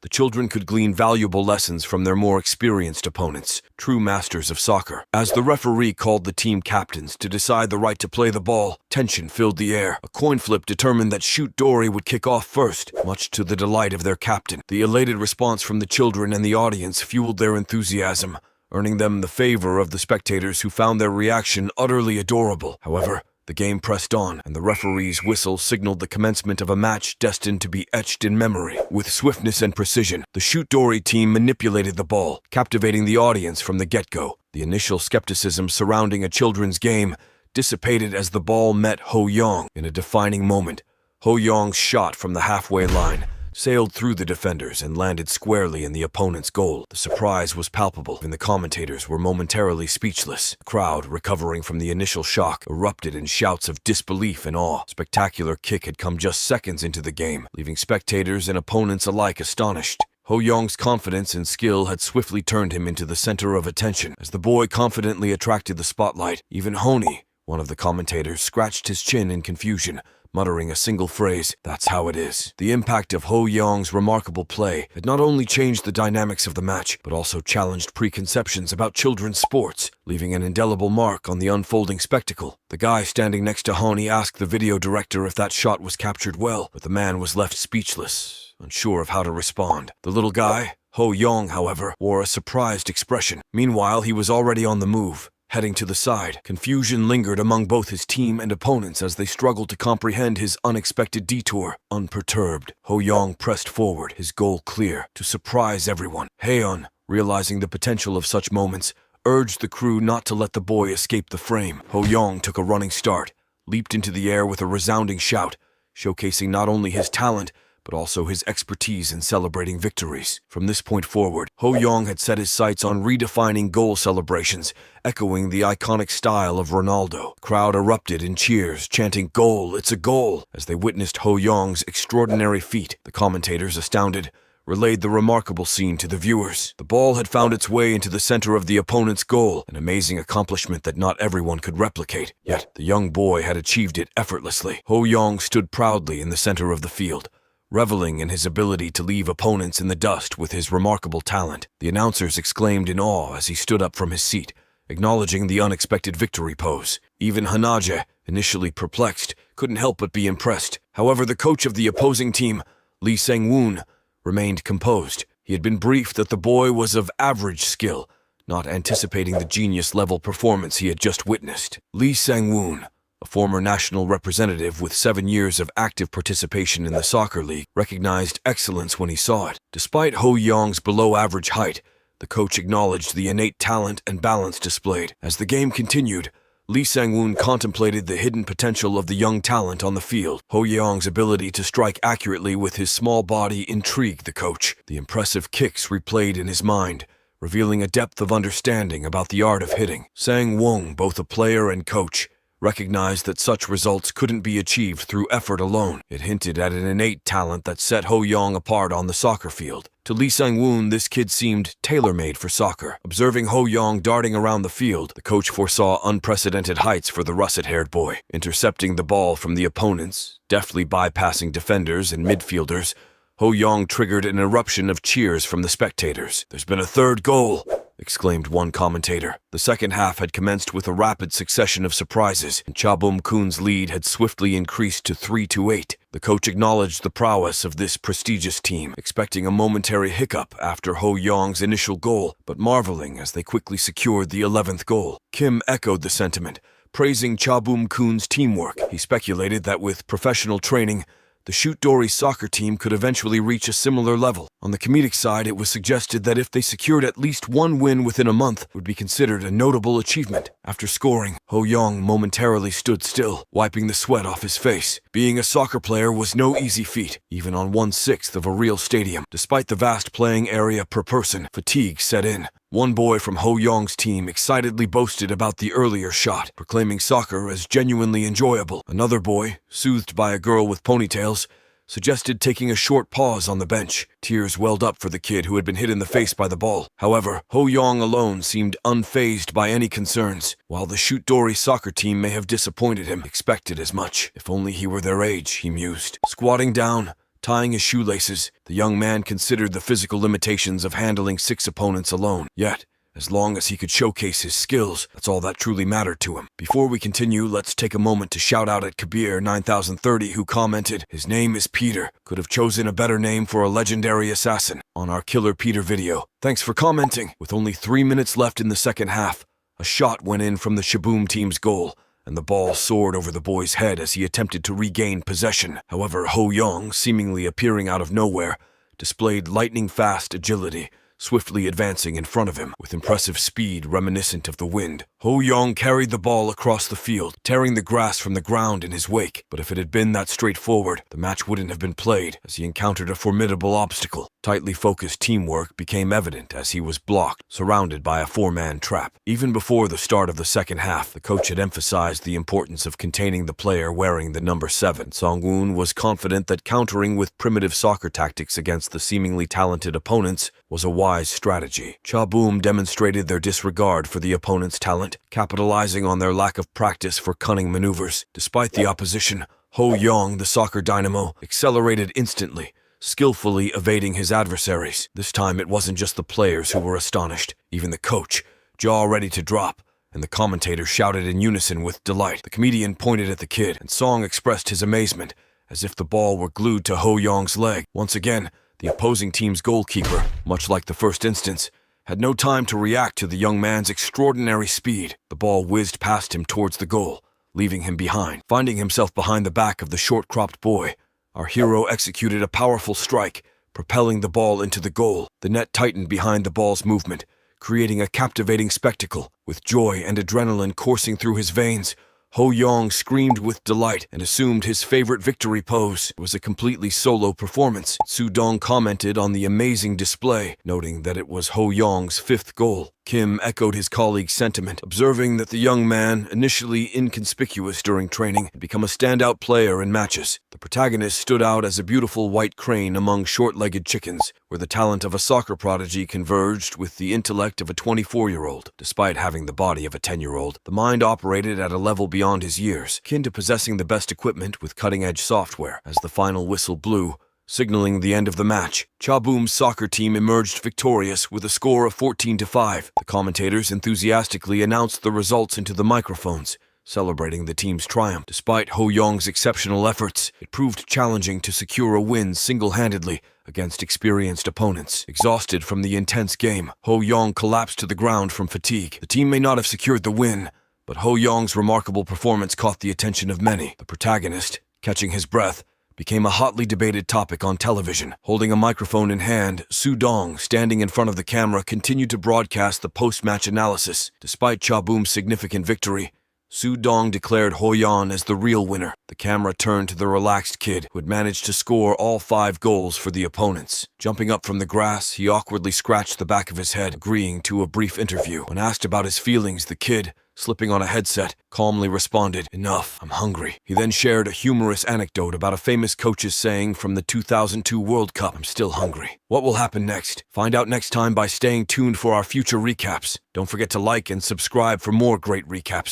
the children could glean valuable lessons from their more experienced opponents, true masters of soccer. As the referee called the team captains to decide the right to play the ball, tension filled the air. A coin flip determined that Shootdori would kick off first, much to the delight of their captain. The elated response from the children and the audience fueled their enthusiasm, earning them the favor of the spectators who found their reaction utterly adorable. However, the game pressed on, and the referee's whistle signaled the commencement of a match destined to be etched in memory. With swiftness and precision, the Shootdori team manipulated the ball, captivating the audience from the get-go. The initial skepticism surrounding a children's game dissipated as the ball met Ho Young. In a defining moment, Ho Young's shot from the halfway line sailed through the defenders and landed squarely in the opponent's goal. The surprise was palpable, and the commentators were momentarily speechless. The crowd, recovering from the initial shock, erupted in shouts of disbelief and awe. The spectacular kick had come just seconds into the game, leaving spectators and opponents alike astonished. Ho Young's confidence and skill had swiftly turned him into the center of attention. As the boy confidently attracted the spotlight, even Honi, one of the commentators, scratched his chin in confusion, muttering a single phrase, "That's how it is." The impact of Ho Young's remarkable play had not only changed the dynamics of the match, but also challenged preconceptions about children's sports, leaving an indelible mark on the unfolding spectacle. The guy standing next to Honi asked the video director if that shot was captured well, but the man was left speechless, unsure of how to respond. The little guy, Ho Young, however, wore a surprised expression. Meanwhile, he was already on the move, heading to the side. Confusion lingered among both his team and opponents as they struggled to comprehend his unexpected detour. Unperturbed, Ho Young pressed forward, his goal clear, to surprise everyone. Haeun, realizing the potential of such moments, urged the crew not to let the boy escape the frame. Ho Young took a running start, leaped into the air with a resounding shout, showcasing not only his talent, but also his expertise in celebrating victories. From this point forward, Ho Young had set his sights on redefining goal celebrations, echoing the iconic style of Ronaldo. The crowd erupted in cheers, chanting, "Goal, it's a goal!" As they witnessed Ho Young's extraordinary feat. The commentators, astounded, relayed the remarkable scene to the viewers. The ball had found its way into the center of the opponent's goal, an amazing accomplishment that not everyone could replicate. Yet, the young boy had achieved it effortlessly. Ho Young stood proudly in the center of the field, reveling in his ability to leave opponents in the dust with his remarkable talent. The announcers exclaimed in awe as he stood up from his seat, acknowledging the unexpected victory pose. Even Hanaje, initially perplexed, couldn't help but be impressed. However, the coach of the opposing team, Lee Sang-woon, remained composed. He had been briefed that the boy was of average skill, not anticipating the genius-level performance he had just witnessed. Lee Sang-woon, a former national representative with 7 years of active participation in the soccer league, recognized excellence when he saw it. Despite Ho Young's below-average height, the coach acknowledged the innate talent and balance displayed. As the game continued, Lee Sang-woon contemplated the hidden potential of the young talent on the field. Ho Young's ability to strike accurately with his small body intrigued the coach. The impressive kicks replayed in his mind, revealing a depth of understanding about the art of hitting. Sang-woon, both a player and coach, recognized that such results couldn't be achieved through effort alone. It hinted at an innate talent that set Ho Yong apart on the soccer field. To Lee Sang-woon, this kid seemed tailor-made for soccer. Observing Ho Yong darting around the field, the coach foresaw unprecedented heights for the russet-haired boy. Intercepting the ball from the opponents, deftly bypassing defenders and midfielders, Ho Yong triggered an eruption of cheers from the spectators. "There's been a third goal," exclaimed one commentator. The second half had commenced with a rapid succession of surprises, and Cha Bum-kun's lead had swiftly increased to 3-8. The coach acknowledged the prowess of this prestigious team, expecting a momentary hiccup after Ho Yong's initial goal, but marveling as they quickly secured the 11th goal. Kim echoed the sentiment, praising Cha Bum-kun's teamwork. He speculated that with professional training, the Shoot-Dori soccer team could eventually reach a similar level. On the comedic side, it was suggested that if they secured at least one win within a month, it would be considered a notable achievement. After scoring, Ho Yong momentarily stood still, wiping the sweat off his face. Being a soccer player was no easy feat, even on 1/6 of a real stadium. Despite the vast playing area per person, fatigue set in. One boy from Ho Yong's team excitedly boasted about the earlier shot, proclaiming soccer as genuinely enjoyable. Another boy, soothed by a girl with ponytails, suggested taking a short pause on the bench. Tears welled up for the kid who had been hit in the face by the ball. However, Ho Yong alone seemed unfazed by any concerns. While the Shoot-Dori soccer team may have disappointed him, expected as much. If only he were their age, he mused. Squatting down, tying his shoelaces, the young man considered the physical limitations of handling 6 opponents alone. Yet, as long as he could showcase his skills, that's all that truly mattered to him. Before we continue, let's take a moment to shout out at Kabir9030, who commented, "His name is Peter. Could have chosen a better name for a legendary assassin," on our Killer Peter video. Thanks for commenting. With only 3 minutes left in the second half, a shot went in from the Shaboom team's goal, and the ball soared over the boy's head as he attempted to regain possession. However, Ho Yong, seemingly appearing out of nowhere, displayed lightning-fast agility, swiftly advancing in front of him with impressive speed reminiscent of the wind. Ho Yong carried the ball across the field, tearing the grass from the ground in his wake. But if it had been that straightforward, the match wouldn't have been played, as he encountered a formidable obstacle. Tightly focused teamwork became evident as he was blocked, surrounded by a 4-man trap. Even before the start of the second half, the coach had emphasized the importance of containing the player wearing the number 7. Sang-woon was confident that countering with primitive soccer tactics against the seemingly talented opponents was a wise strategy. Cha Boom demonstrated their disregard for the opponent's talent, capitalizing on their lack of practice for cunning maneuvers. Despite the opposition, Ho Yong, the soccer dynamo, accelerated instantly, skillfully evading his adversaries. This time it wasn't just the players who were astonished. Even the coach, jaw ready to drop, and the commentators shouted in unison with delight. The comedian pointed at the kid, and Song expressed his amazement, as if the ball were glued to Ho Yong's leg. Once again, the opposing team's goalkeeper, much like the first instance, had no time to react to the young man's extraordinary speed. The ball whizzed past him towards the goal, leaving him behind. Finding himself behind the back of the short-cropped boy, our hero executed a powerful strike, propelling the ball into the goal. The net tightened behind the ball's movement, creating a captivating spectacle. With joy and adrenaline coursing through his veins, Ho Yong screamed with delight and assumed his favorite victory pose. It was a completely solo performance. Su Dong commented on the amazing display, noting that it was Ho Yong's 5th goal. Kim echoed his colleague's sentiment, observing that the young man, initially inconspicuous during training, had become a standout player in matches. The protagonist stood out as a beautiful white crane among short-legged chickens, where the talent of a soccer prodigy converged with the intellect of a 24-year-old. Despite having the body of a 10-year-old, the mind operated at a level beyond his years, akin to possessing the best equipment with cutting-edge software. As the final whistle blew, signaling the end of the match, Cha Boom's soccer team emerged victorious with a score of 14-5. The commentators enthusiastically announced the results into the microphones, celebrating the team's triumph. Despite Ho Yong's exceptional efforts, it proved challenging to secure a win single-handedly against experienced opponents. Exhausted from the intense game, Ho Yong collapsed to the ground from fatigue. The team may not have secured the win, but Ho Yong's remarkable performance caught the attention of many. The protagonist, catching his breath, became a hotly debated topic on television. Holding a microphone in hand, Su Dong, standing in front of the camera, continued to broadcast the post-match analysis. Despite Cha Boom's significant victory, Su Dong declared Ho Yan as the real winner. The camera turned to the relaxed kid who had managed to score all 5 goals for the opponents. Jumping up from the grass, he awkwardly scratched the back of his head, agreeing to a brief interview. When asked about his feelings, the kid, slipping on a headset, calmly responded, "Enough, I'm hungry." He then shared a humorous anecdote about a famous coach's saying from the 2002 World Cup, "I'm still hungry." What will happen next? Find out next time by staying tuned for our future recaps. Don't forget to like and subscribe for more great recaps.